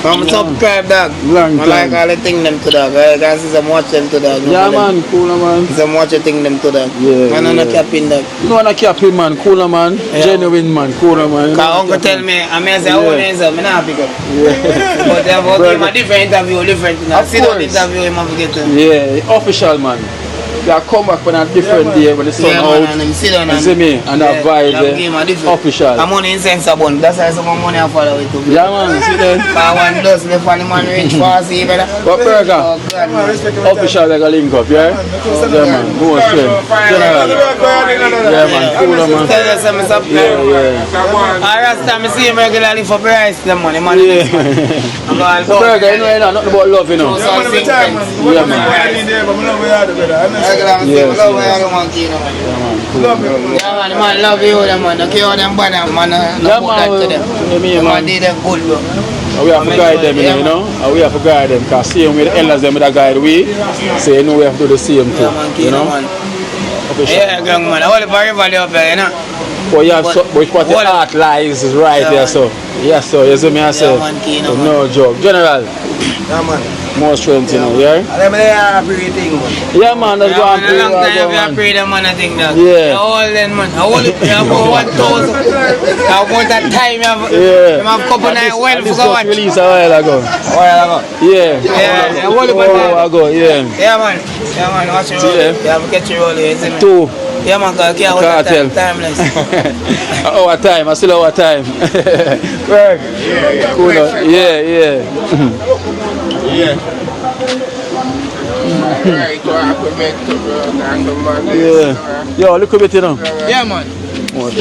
I'm subscribe dog. Long time. I like all the thing them to dog. I can see some watch them to dog. Yeah man, cooler man. Some watch the thing them to dog. Yeah. Man, I'm not capping dog. No, I'm not capping man, cooler man. Genuine man, cooler man. Cause uncle tell me, I mean I say I want to answer, I'm not pick up. Yeah. But they have him a different interview, different thing. I see that interview him have to get to. Yeah, official man. They come back on a different day when the sun out. And sit down and see me and that vibe official. I'm money in sense of one. That's why some money I follow it to. Yeah man, see then. I want those left and the man reach fast, see better. But burger, official like a link up, yeah? Yeah man, go on straight. General. Yeah man, cooler man. Tell us some stuff. Yeah. I last time I see him regularly for price, the money. Yeah. Burger, you know nothing about love, you know. Yeah man. Love you, man. Okay, all them bad, man. Yeah, man. They them good, bro. We have to guide them, you know. We have to guide them, because same with the elders, them with a guide we. So you know we have to do the same thing, you know. Yeah, young man. All the very value up there, you know. But you have but what the art lies is right there, so. Yes, so you see me I say. No joke. General. Yeah, man. More strength, you know, yeah? I'm everything, man. Yeah, man, let's go and pray. Long time I pray the man, I think that. Yeah. All then, man. I want it about 1,000. I want that time. Yeah. I have a couple nights well This for was released a while ago. A while ago. Yeah. Yeah, I want it ago, yeah. Yeah, man. Yeah, man. Watch your roll. Yeah, I'm catching roll here. 2. Yeah, man, because I can't Cartel. timeless. Our time, I still our time. Right. Cool. Yeah. Yeah. Yeah. Yo, look a bit, you know. Yeah, man. More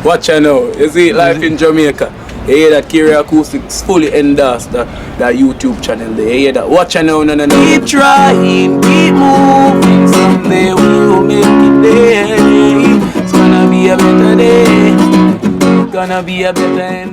Watch out now. You see life in Jamaica. You hear that Kiri Acoustics fully endorsed that YouTube channel there. You hear that? Watch out now, no. Keep trying, keep moving. Someday we will make it there. It's gonna be a better day. Gonna be a better end.